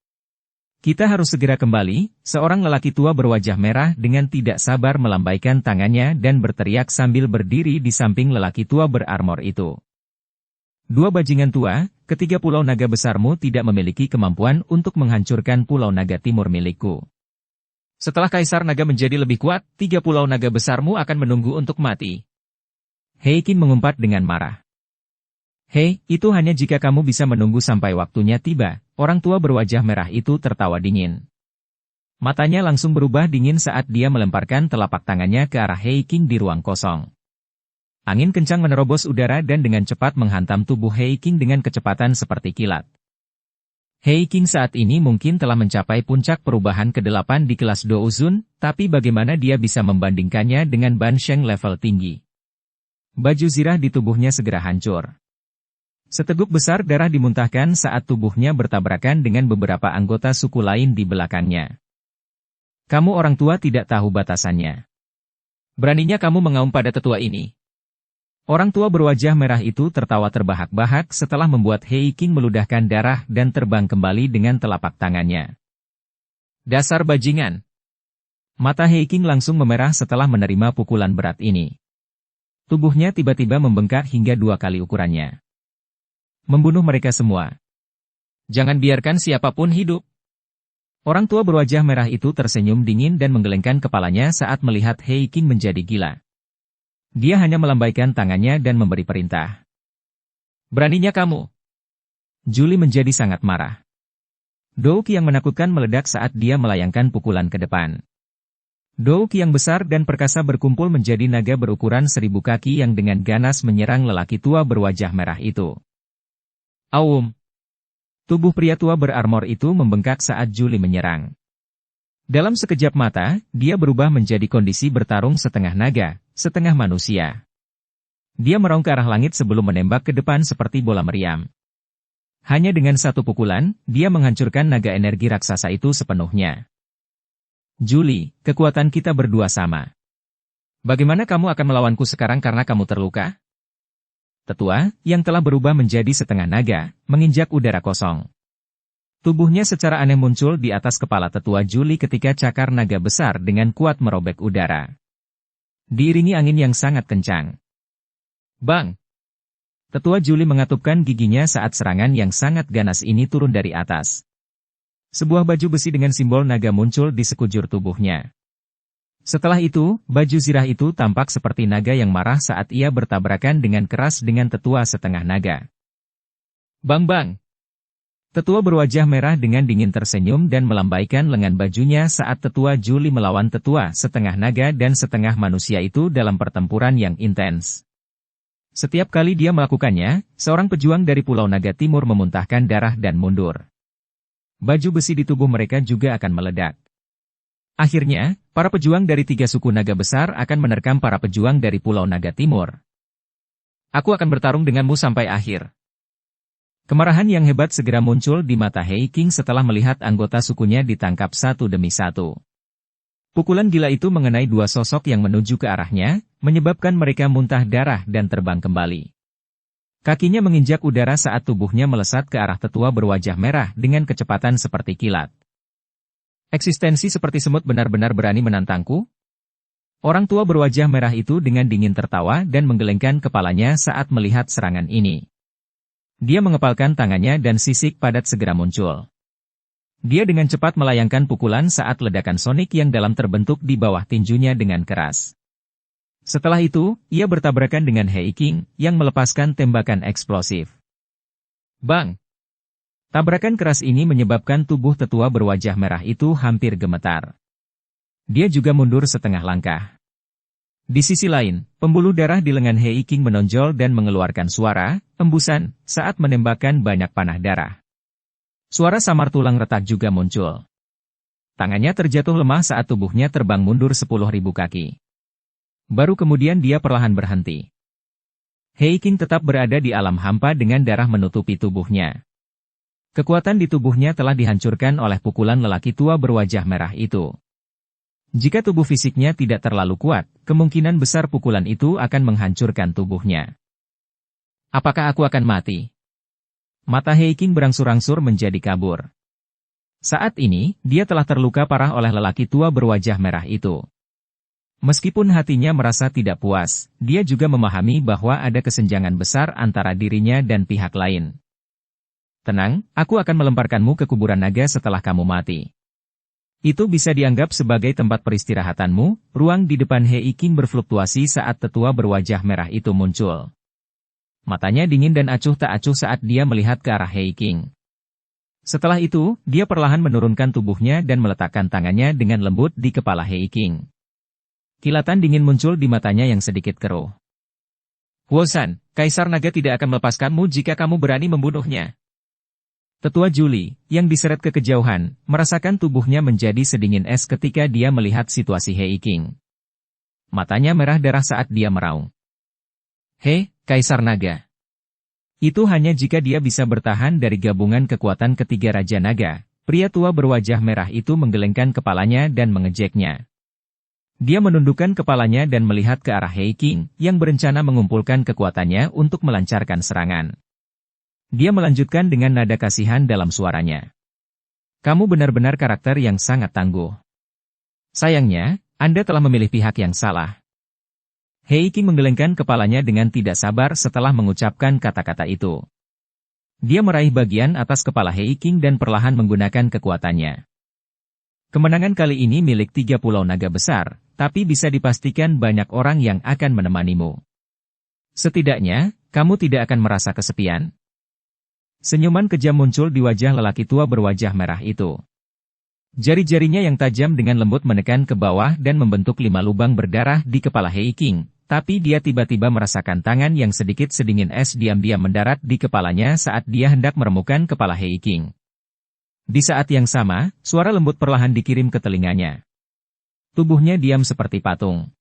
Kita harus segera kembali, seorang lelaki tua berwajah merah dengan tidak sabar melambaikan tangannya dan berteriak sambil berdiri di samping lelaki tua berarmor itu. Dua bajingan tua, ketiga pulau naga besarmu tidak memiliki kemampuan untuk menghancurkan Pulau Naga Timur milikku. Setelah Kaisar Naga menjadi lebih kuat, 3 pulau naga besarmu akan menunggu untuk mati. He Qin mengumpat dengan marah. Hei, itu hanya jika kamu bisa menunggu sampai waktunya tiba, orang tua berwajah merah itu tertawa dingin. Matanya langsung berubah dingin saat dia melemparkan telapak tangannya ke arah He Qin di ruang kosong. Angin kencang menerobos udara dan dengan cepat menghantam tubuh He Qin dengan kecepatan seperti kilat. He Qin saat ini mungkin telah mencapai puncak perubahan ke-8 di kelas Douzun, tapi bagaimana dia bisa membandingkannya dengan Ban Sheng level tinggi? Baju zirah di tubuhnya segera hancur. Seteguk besar darah dimuntahkan saat tubuhnya bertabrakan dengan beberapa anggota suku lain di belakangnya. Kamu orang tua tidak tahu batasannya. Beraninya kamu mengaum pada tetua ini. Orang tua berwajah merah itu tertawa terbahak-bahak setelah membuat He Qin meludahkan darah dan terbang kembali dengan telapak tangannya. Dasar bajingan. Mata He Qin langsung memerah setelah menerima pukulan berat ini. Tubuhnya tiba-tiba membengkak hingga 2 kali ukurannya. Membunuh mereka semua. Jangan biarkan siapapun hidup. Orang tua berwajah merah itu tersenyum dingin dan menggelengkan kepalanya saat melihat He Qin menjadi gila. Dia hanya melambaikan tangannya dan memberi perintah. Beraninya kamu. Julie menjadi sangat marah. Douk yang menakutkan meledak saat dia melayangkan pukulan ke depan. Douk yang besar dan perkasa berkumpul menjadi naga berukuran 1000 kaki yang dengan ganas menyerang lelaki tua berwajah merah itu. Aum. Tubuh pria tua berarmor itu membengkak saat Julie menyerang. Dalam sekejap mata, dia berubah menjadi kondisi bertarung setengah naga, setengah manusia. Dia meraung ke arah langit sebelum menembak ke depan seperti bola meriam. Hanya dengan satu pukulan, dia menghancurkan naga energi raksasa itu sepenuhnya. Julie, kekuatan kita berdua sama. Bagaimana kamu akan melawanku sekarang karena kamu terluka? Tetua, yang telah berubah menjadi setengah naga, menginjak udara kosong. Tubuhnya secara aneh muncul di atas kepala tetua Julie ketika cakar naga besar dengan kuat merobek udara. Diiringi angin yang sangat kencang. Bang! Tetua Julie mengatupkan giginya saat serangan yang sangat ganas ini turun dari atas. Sebuah baju besi dengan simbol naga muncul di sekujur tubuhnya. Setelah itu, baju zirah itu tampak seperti naga yang marah saat ia bertabrakan dengan keras dengan tetua setengah naga. Bang! Tetua berwajah merah dengan dingin tersenyum dan melambaikan lengan bajunya saat tetua Julie melawan tetua setengah naga dan setengah manusia itu dalam pertempuran yang intens. Setiap kali dia melakukannya, seorang pejuang dari Pulau Naga Timur memuntahkan darah dan mundur. Baju besi di tubuh mereka juga akan meledak. Akhirnya, para pejuang dari 3 suku naga besar akan menerkam para pejuang dari Pulau Naga Timur. Aku akan bertarung denganmu sampai akhir. Kemarahan yang hebat segera muncul di mata Hei King setelah melihat anggota sukunya ditangkap satu demi satu. Pukulan gila itu mengenai dua sosok yang menuju ke arahnya, menyebabkan mereka muntah darah dan terbang kembali. Kakinya menginjak udara saat tubuhnya melesat ke arah tetua berwajah merah dengan kecepatan seperti kilat. Eksistensi seperti semut benar-benar berani menantangku? Orang tua berwajah merah itu dengan dingin tertawa dan menggelengkan kepalanya saat melihat serangan ini. Dia mengepalkan tangannya dan sisik padat segera muncul. Dia dengan cepat melayangkan pukulan saat ledakan sonik yang dalam terbentuk di bawah tinjunya dengan keras. Setelah itu, ia bertabrakan dengan Hei King, yang melepaskan tembakan eksplosif. Bang! Tabrakan keras ini menyebabkan tubuh tetua berwajah merah itu hampir gemetar. Dia juga mundur setengah langkah. Di sisi lain, pembuluh darah di lengan Hei King menonjol dan mengeluarkan suara, embusan, saat menembakkan banyak panah darah. Suara samar tulang retak juga muncul. Tangannya terjatuh lemah saat tubuhnya terbang mundur 10.000 kaki. Baru kemudian dia perlahan berhenti. Hei King tetap berada di alam hampa dengan darah menutupi tubuhnya. Kekuatan di tubuhnya telah dihancurkan oleh pukulan lelaki tua berwajah merah itu. Jika tubuh fisiknya tidak terlalu kuat, kemungkinan besar pukulan itu akan menghancurkan tubuhnya. Apakah aku akan mati? Mata Hei King berangsur-angsur menjadi kabur. Saat ini, dia telah terluka parah oleh lelaki tua berwajah merah itu. Meskipun hatinya merasa tidak puas, dia juga memahami bahwa ada kesenjangan besar antara dirinya dan pihak lain. Tenang, aku akan melemparkanmu ke kuburan naga setelah kamu mati. Itu bisa dianggap sebagai tempat peristirahatanmu. Ruang di depan Hei King berfluktuasi saat tetua berwajah merah itu muncul. Matanya dingin dan acuh tak acuh saat dia melihat ke arah Hei King. Setelah itu, dia perlahan menurunkan tubuhnya dan meletakkan tangannya dengan lembut di kepala Hei King. Kilatan dingin muncul di matanya yang sedikit keruh. Huo-san, Kaisar Naga tidak akan melepaskanmu jika kamu berani membunuhnya. Tetua Juli, yang diseret ke kejauhan, merasakan tubuhnya menjadi sedingin es ketika dia melihat situasi Hei King. Matanya merah darah saat dia meraung. Hei, Kaisar Naga. Itu hanya jika dia bisa bertahan dari gabungan kekuatan ketiga Raja Naga. Pria tua berwajah merah itu menggelengkan kepalanya dan mengejeknya. Dia menundukkan kepalanya dan melihat ke arah Hei King, yang berencana mengumpulkan kekuatannya untuk melancarkan serangan. Dia melanjutkan dengan nada kasihan dalam suaranya. Kamu benar-benar karakter yang sangat tangguh. Sayangnya, Anda telah memilih pihak yang salah. Hei King menggelengkan kepalanya dengan tidak sabar setelah mengucapkan kata-kata itu. Dia meraih bagian atas kepala Hei King dan perlahan menggunakan kekuatannya. Kemenangan kali ini milik 3 pulau naga besar, tapi bisa dipastikan banyak orang yang akan menemanimu. Setidaknya, kamu tidak akan merasa kesepian. Senyuman kejam muncul di wajah lelaki tua berwajah merah itu. Jari-jarinya yang tajam dengan lembut menekan ke bawah dan membentuk 5 lubang berdarah di kepala Hei King, tapi dia tiba-tiba merasakan tangan yang sedikit sedingin es diam-diam mendarat di kepalanya saat dia hendak meremukan kepala Hei King. Di saat yang sama, suara lembut perlahan dikirim ke telinganya. Tubuhnya diam seperti patung.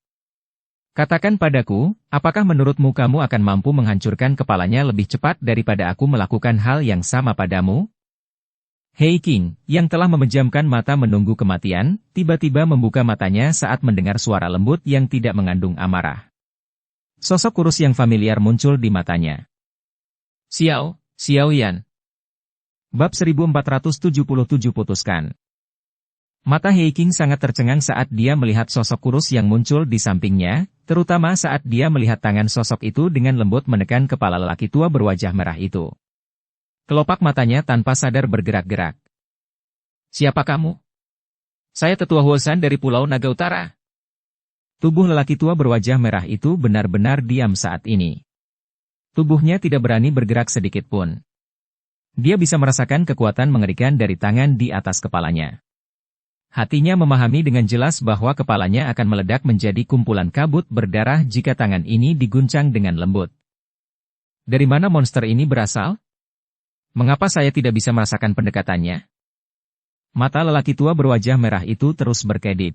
Katakan padaku, apakah menurutmu kamu akan mampu menghancurkan kepalanya lebih cepat daripada aku melakukan hal yang sama padamu? Hei King, yang telah memejamkan mata menunggu kematian, tiba-tiba membuka matanya saat mendengar suara lembut yang tidak mengandung amarah. Sosok kurus yang familiar muncul di matanya. Xiao Yan. Bab 1477 putuskan. Mata Hei King sangat tercengang saat dia melihat sosok kurus yang muncul di sampingnya, terutama saat dia melihat tangan sosok itu dengan lembut menekan kepala lelaki tua berwajah merah itu. Kelopak matanya tanpa sadar bergerak-gerak. Siapa kamu? Saya Tetua Huo-san dari Pulau Naga Utara. Tubuh lelaki tua berwajah merah itu benar-benar diam saat ini. Tubuhnya tidak berani bergerak sedikit pun. Dia bisa merasakan kekuatan mengerikan dari tangan di atas kepalanya. Hatinya memahami dengan jelas bahwa kepalanya akan meledak menjadi kumpulan kabut berdarah jika tangan ini diguncang dengan lembut. Dari mana monster ini berasal? Mengapa saya tidak bisa merasakan pendekatannya? Mata lelaki tua berwajah merah itu terus berkedip.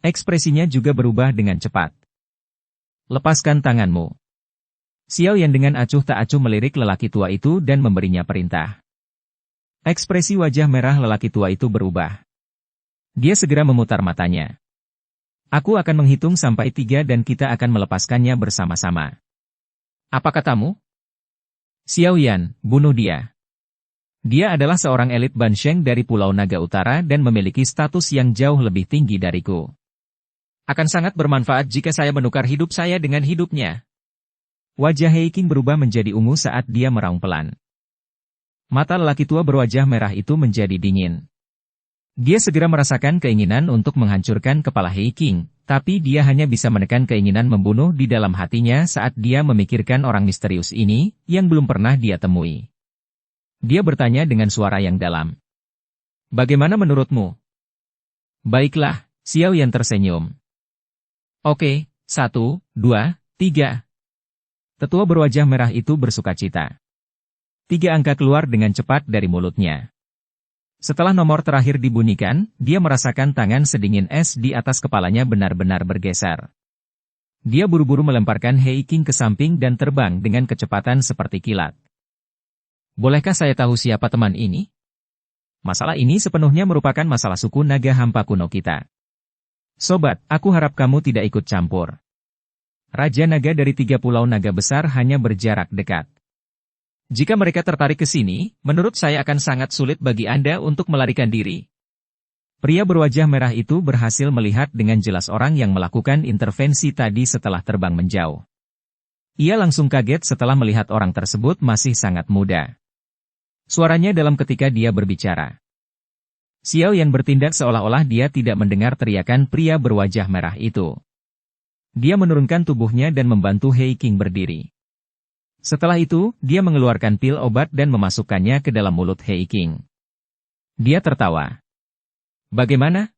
Ekspresinya juga berubah dengan cepat. Lepaskan tanganmu. Xiao Yan dengan acuh tak acuh melirik lelaki tua itu dan memberinya perintah. Ekspresi wajah merah lelaki tua itu berubah. Dia segera memutar matanya. Aku akan menghitung sampai 3 dan kita akan melepaskannya bersama-sama. Apa katamu? Xiao Yan, bunuh dia. Dia adalah seorang elit Bansheng dari Pulau Naga Utara dan memiliki status yang jauh lebih tinggi dariku. Akan sangat bermanfaat jika saya menukar hidup saya dengan hidupnya. Wajah He Qing berubah menjadi ungu saat dia meraung pelan. Mata lelaki tua berwajah merah itu menjadi dingin. Dia segera merasakan keinginan untuk menghancurkan kepala He Qing, tapi dia hanya bisa menekan keinginan membunuh di dalam hatinya saat dia memikirkan orang misterius ini, yang belum pernah dia temui. Dia bertanya dengan suara yang dalam. Bagaimana menurutmu? Baiklah, Xiao Yan tersenyum. Oke, 1, 2, 3. Tetua berwajah merah itu bersukacita. 3 angka keluar dengan cepat dari mulutnya. Setelah nomor terakhir dibunyikan, dia merasakan tangan sedingin es di atas kepalanya benar-benar bergeser. Dia buru-buru melemparkan He Qing ke samping dan terbang dengan kecepatan seperti kilat. Bolehkah saya tahu siapa teman ini? Masalah ini sepenuhnya merupakan masalah suku naga hampa kuno kita. Sobat, aku harap kamu tidak ikut campur. Raja Naga dari 3 pulau naga besar hanya berjarak dekat. Jika mereka tertarik ke sini, menurut saya akan sangat sulit bagi Anda untuk melarikan diri. Pria berwajah merah itu berhasil melihat dengan jelas orang yang melakukan intervensi tadi setelah terbang menjauh. Ia langsung kaget setelah melihat orang tersebut masih sangat muda. Suaranya dalam ketika dia berbicara. Xiao Yan bertindak seolah-olah dia tidak mendengar teriakan pria berwajah merah itu. Dia menurunkan tubuhnya dan membantu He Qing berdiri. Setelah itu, dia mengeluarkan pil obat dan memasukkannya ke dalam mulut He Qing. Dia tertawa. Bagaimana?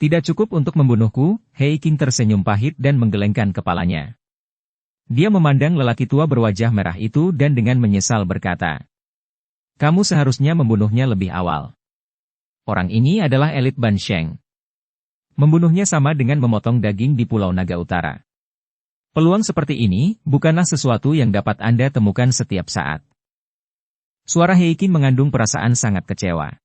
Tidak cukup untuk membunuhku, He Qing tersenyum pahit dan menggelengkan kepalanya. Dia memandang lelaki tua berwajah merah itu dan dengan menyesal berkata, kamu seharusnya membunuhnya lebih awal. Orang ini adalah elit Bansheng. Membunuhnya sama dengan memotong daging di Pulau Naga Utara. Peluang seperti ini bukanlah sesuatu yang dapat Anda temukan setiap saat. Suara He Qing mengandung perasaan sangat kecewa.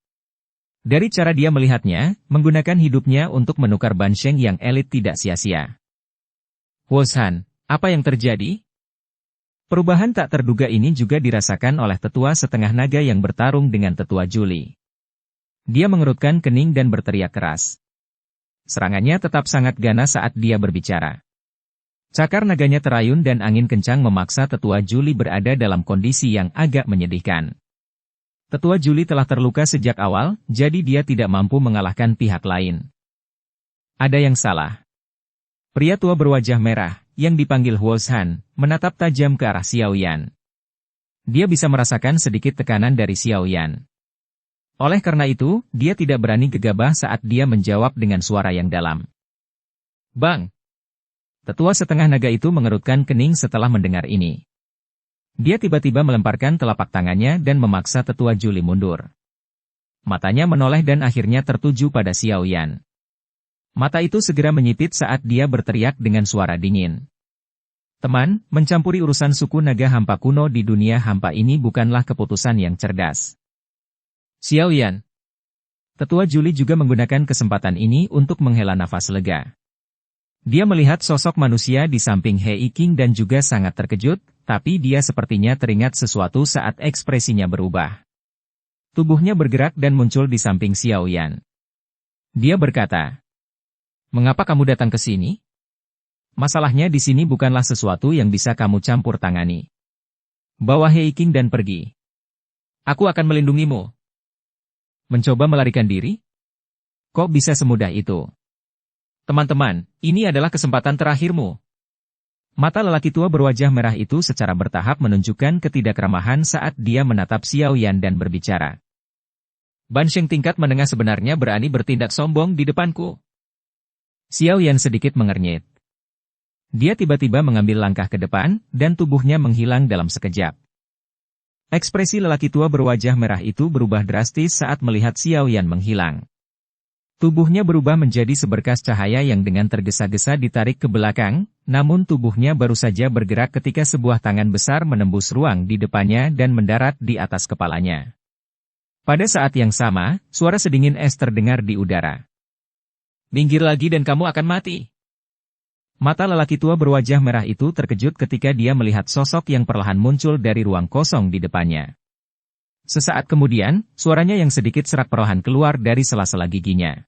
Dari cara dia melihatnya, menggunakan hidupnya untuk menukar Bansheng yang elit tidak sia-sia. Woshan, apa yang terjadi? Perubahan tak terduga ini juga dirasakan oleh tetua setengah naga yang bertarung dengan tetua Juli. Dia mengerutkan kening dan berteriak keras. Serangannya tetap sangat ganas saat dia berbicara. Cakar naganya terayun dan angin kencang memaksa tetua Juli berada dalam kondisi yang agak menyedihkan. Tetua Juli telah terluka sejak awal, jadi dia tidak mampu mengalahkan pihak lain. Ada yang salah. Pria tua berwajah merah, yang dipanggil Woshan, menatap tajam ke arah Xiao Yan. Dia bisa merasakan sedikit tekanan dari Xiao Yan. Oleh karena itu, dia tidak berani gegabah saat dia menjawab dengan suara yang dalam. Bang! Tetua setengah naga itu mengerutkan kening setelah mendengar ini. Dia tiba-tiba melemparkan telapak tangannya dan memaksa tetua Juli mundur. Matanya menoleh dan akhirnya tertuju pada Xiao Yan. Mata itu segera menyipit saat dia berteriak dengan suara dingin. Teman, mencampuri urusan suku naga hampa kuno di dunia hampa ini bukanlah keputusan yang cerdas. Xiao Yan. Tetua Juli juga menggunakan kesempatan ini untuk menghela nafas lega. Dia melihat sosok manusia di samping He Qing dan juga sangat terkejut, tapi dia sepertinya teringat sesuatu saat ekspresinya berubah. Tubuhnya bergerak dan muncul di samping Xiao Yan. Dia berkata, mengapa kamu datang ke sini? Masalahnya di sini bukanlah sesuatu yang bisa kamu campur tangani. Bawa He Qing dan pergi. Aku akan melindungimu. Mencoba melarikan diri? Kok bisa semudah itu? Teman-teman, ini adalah kesempatan terakhirmu. Mata lelaki tua berwajah merah itu secara bertahap menunjukkan ketidakramahan saat dia menatap Xiao Yan dan berbicara. Bansheng tingkat menengah sebenarnya berani bertindak sombong di depanku. Xiao Yan sedikit mengernyit. Dia tiba-tiba mengambil langkah ke depan, dan tubuhnya menghilang dalam sekejap. Ekspresi lelaki tua berwajah merah itu berubah drastis saat melihat Xiao Yan menghilang. Tubuhnya berubah menjadi seberkas cahaya yang dengan tergesa-gesa ditarik ke belakang, namun tubuhnya baru saja bergerak ketika sebuah tangan besar menembus ruang di depannya dan mendarat di atas kepalanya. Pada saat yang sama, suara sedingin es terdengar di udara. "Minggir lagi dan kamu akan mati." Mata lelaki tua berwajah merah itu terkejut ketika dia melihat sosok yang perlahan muncul dari ruang kosong di depannya. Sesaat kemudian, suaranya yang sedikit serak perlahan keluar dari sela-sela giginya.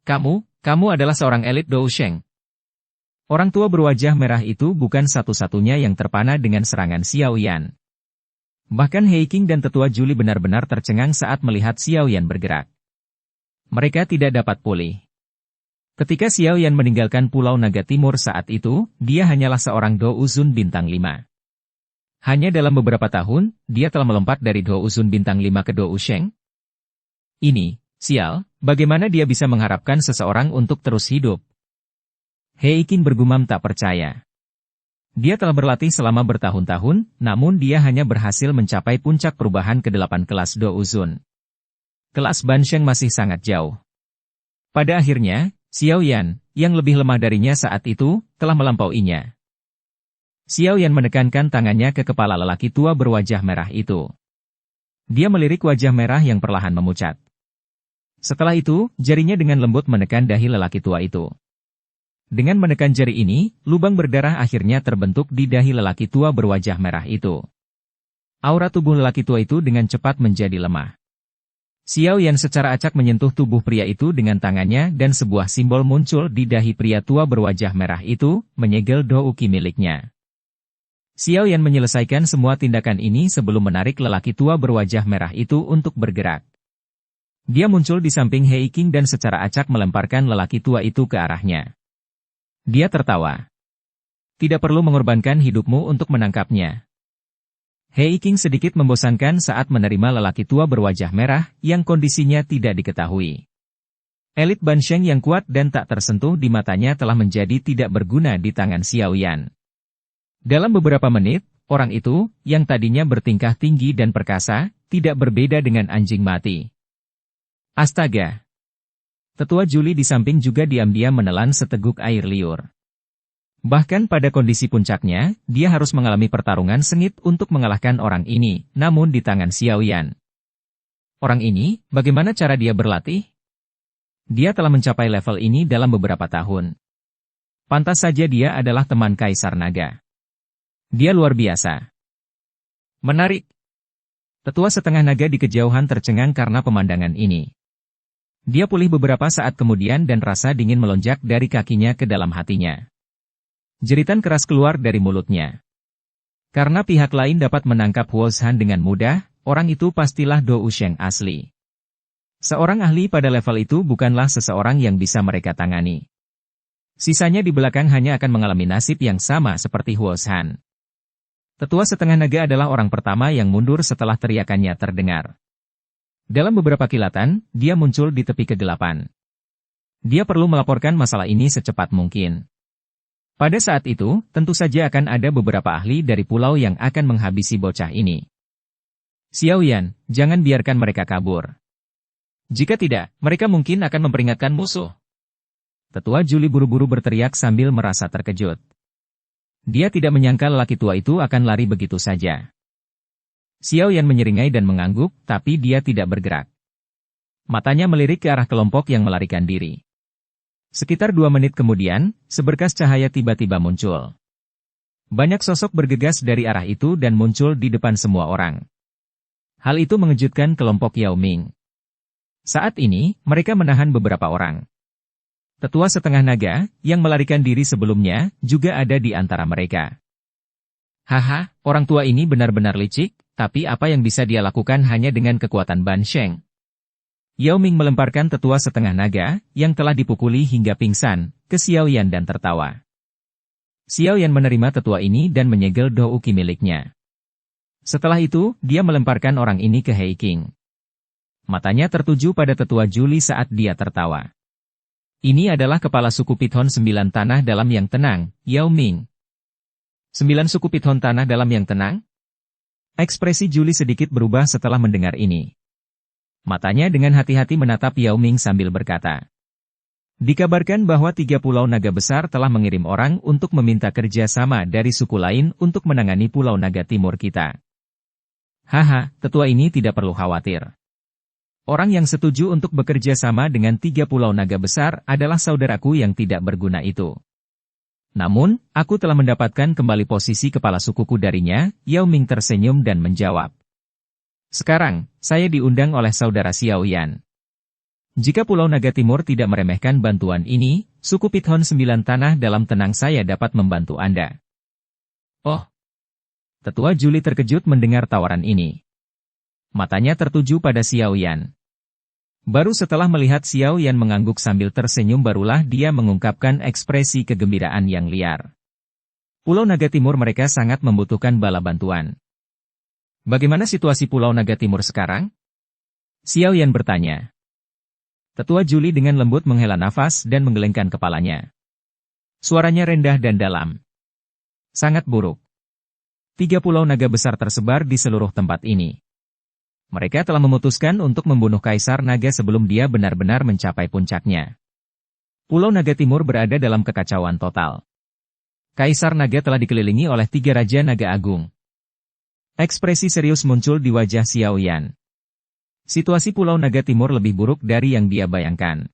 Kamu adalah seorang elit Dou Sheng." Orang tua berwajah merah itu bukan satu-satunya yang terpana dengan serangan Xiao Yan. Bahkan He Qing dan tetua Juli benar-benar tercengang saat melihat Xiao Yan bergerak. Mereka tidak dapat pulih. Ketika Xiao Yan meninggalkan Pulau Naga Timur saat itu, dia hanyalah seorang Dou Uzun bintang 5. Hanya dalam beberapa tahun, dia telah melompat dari Dou Uzun bintang 5 ke Dou Sheng. Sial, bagaimana dia bisa mengharapkan seseorang untuk terus hidup? He Qing bergumam tak percaya. Dia telah berlatih selama bertahun-tahun, namun dia hanya berhasil mencapai puncak perubahan ke-8 kelas Dou Uzun. Kelas Ban Sheng masih sangat jauh. Pada akhirnya, Xiao Yan, yang lebih lemah darinya saat itu, telah melampauinya. Xiao Yan menekankan tangannya ke kepala lelaki tua berwajah merah itu. Dia melirik wajah merah yang perlahan memucat. Setelah itu, jarinya dengan lembut menekan dahi lelaki tua itu. Dengan menekan jari ini, lubang berdarah akhirnya terbentuk di dahi lelaki tua berwajah merah itu. Aura tubuh lelaki tua itu dengan cepat menjadi lemah. Xiao Yan secara acak menyentuh tubuh pria itu dengan tangannya dan sebuah simbol muncul di dahi pria tua berwajah merah itu, menyegel Dou Qi miliknya. Xiao Yan menyelesaikan semua tindakan ini sebelum menarik lelaki tua berwajah merah itu untuk bergerak. Dia muncul di samping He Qing dan secara acak melemparkan lelaki tua itu ke arahnya. Dia tertawa. "Tidak perlu mengorbankan hidupmu untuk menangkapnya." He Qing sedikit membosankan saat menerima lelaki tua berwajah merah yang kondisinya tidak diketahui. Elit Ban Sheng yang kuat dan tak tersentuh di matanya telah menjadi tidak berguna di tangan Xiao Yan. Dalam beberapa menit, orang itu, yang tadinya bertingkah tinggi dan perkasa, tidak berbeda dengan anjing mati. Astaga! Tetua Juli di samping juga diam-diam menelan seteguk air liur. Bahkan pada kondisi puncaknya, dia harus mengalami pertarungan sengit untuk mengalahkan orang ini, namun di tangan Xiao Yan. Orang ini, bagaimana cara dia berlatih? Dia telah mencapai level ini dalam beberapa tahun. Pantas saja dia adalah teman Kaisar Naga. Dia luar biasa. Menarik. Tetua setengah naga di kejauhan tercengang karena pemandangan ini. Dia pulih beberapa saat kemudian dan rasa dingin melonjak dari kakinya ke dalam hatinya. Jeritan keras keluar dari mulutnya. Karena pihak lain dapat menangkap Huo Zhan dengan mudah, orang itu pastilah Dou Sheng asli. Seorang ahli pada level itu bukanlah seseorang yang bisa mereka tangani. Sisanya di belakang hanya akan mengalami nasib yang sama seperti Huo Zhan. Tetua setengah naga adalah orang pertama yang mundur setelah teriakannya terdengar. Dalam beberapa kilatan, dia muncul di tepi kegelapan. Dia perlu melaporkan masalah ini secepat mungkin. Pada saat itu, tentu saja akan ada beberapa ahli dari pulau yang akan menghabisi bocah ini. Xiao Yan, jangan biarkan mereka kabur. Jika tidak, mereka mungkin akan memperingatkan musuh. Tetua Juli buru-buru berteriak sambil merasa terkejut. Dia tidak menyangka lelaki tua itu akan lari begitu saja. Xiao Yan menyeringai dan mengangguk, tapi dia tidak bergerak. Matanya melirik ke arah kelompok yang melarikan diri. Sekitar 2 menit kemudian, seberkas cahaya tiba-tiba muncul. Banyak sosok bergegas dari arah itu dan muncul di depan semua orang. Hal itu mengejutkan kelompok Yao Ming. Saat ini, mereka menahan beberapa orang. Tetua setengah naga, yang melarikan diri sebelumnya, juga ada di antara mereka. Haha, orang tua ini benar-benar licik, tapi apa yang bisa dia lakukan hanya dengan kekuatan Ban Sheng. Yao Ming melemparkan tetua setengah naga, yang telah dipukuli hingga pingsan, ke Xiao Yan dan tertawa. Xiao Yan menerima tetua ini dan menyegel Dou Qi miliknya. Setelah itu, dia melemparkan orang ini ke He Qing. Matanya tertuju pada tetua Juli saat dia tertawa. Ini adalah kepala suku Pithon 9 tanah dalam yang tenang, Yao Ming. 9 suku Pithon tanah dalam yang tenang? Ekspresi Juli sedikit berubah setelah mendengar ini. Matanya dengan hati-hati menatap Yao Ming sambil berkata. Dikabarkan bahwa 3 pulau naga besar telah mengirim orang untuk meminta kerja sama dari suku lain untuk menangani pulau naga timur kita. Haha, tetua ini tidak perlu khawatir. Orang yang setuju untuk bekerja sama dengan 3 pulau naga besar adalah saudaraku yang tidak berguna itu. Namun, aku telah mendapatkan kembali posisi kepala sukuku darinya. Yao Ming tersenyum dan menjawab. Sekarang, saya diundang oleh saudara Xiao Yan. Jika Pulau Naga Timur tidak meremehkan bantuan ini, suku Pithon 9 Tanah dalam tenang saya dapat membantu Anda. Oh! Tetua Juli terkejut mendengar tawaran ini. Matanya tertuju pada Xiao Yan. Baru setelah melihat Xiao Yan mengangguk sambil tersenyum barulah dia mengungkapkan ekspresi kegembiraan yang liar. Pulau Naga Timur mereka sangat membutuhkan bala bantuan. Bagaimana situasi Pulau Naga Timur sekarang? Xiao Yan bertanya. Tetua Juli dengan lembut menghela nafas dan menggelengkan kepalanya. Suaranya rendah dan dalam. Sangat buruk. 3 pulau naga besar tersebar di seluruh tempat ini. Mereka telah memutuskan untuk membunuh Kaisar Naga sebelum dia benar-benar mencapai puncaknya. Pulau Naga Timur berada dalam kekacauan total. Kaisar Naga telah dikelilingi oleh 3 Raja Naga Agung. Ekspresi serius muncul di wajah Xiao Yan. Situasi Pulau Naga Timur lebih buruk dari yang dia bayangkan.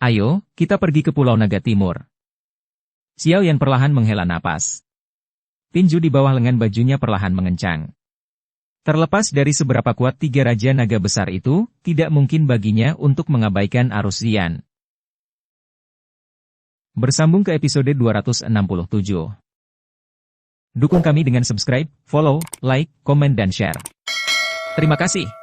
Ayo, kita pergi ke Pulau Naga Timur. Xiao Yan perlahan menghela napas. Tinju di bawah lengan bajunya perlahan mengencang. Terlepas dari seberapa kuat 3 Raja Naga besar itu, tidak mungkin baginya untuk mengabaikan arus Zian. Bersambung ke episode 267. Dukung kami dengan subscribe, follow, like, komen dan share. Terima kasih.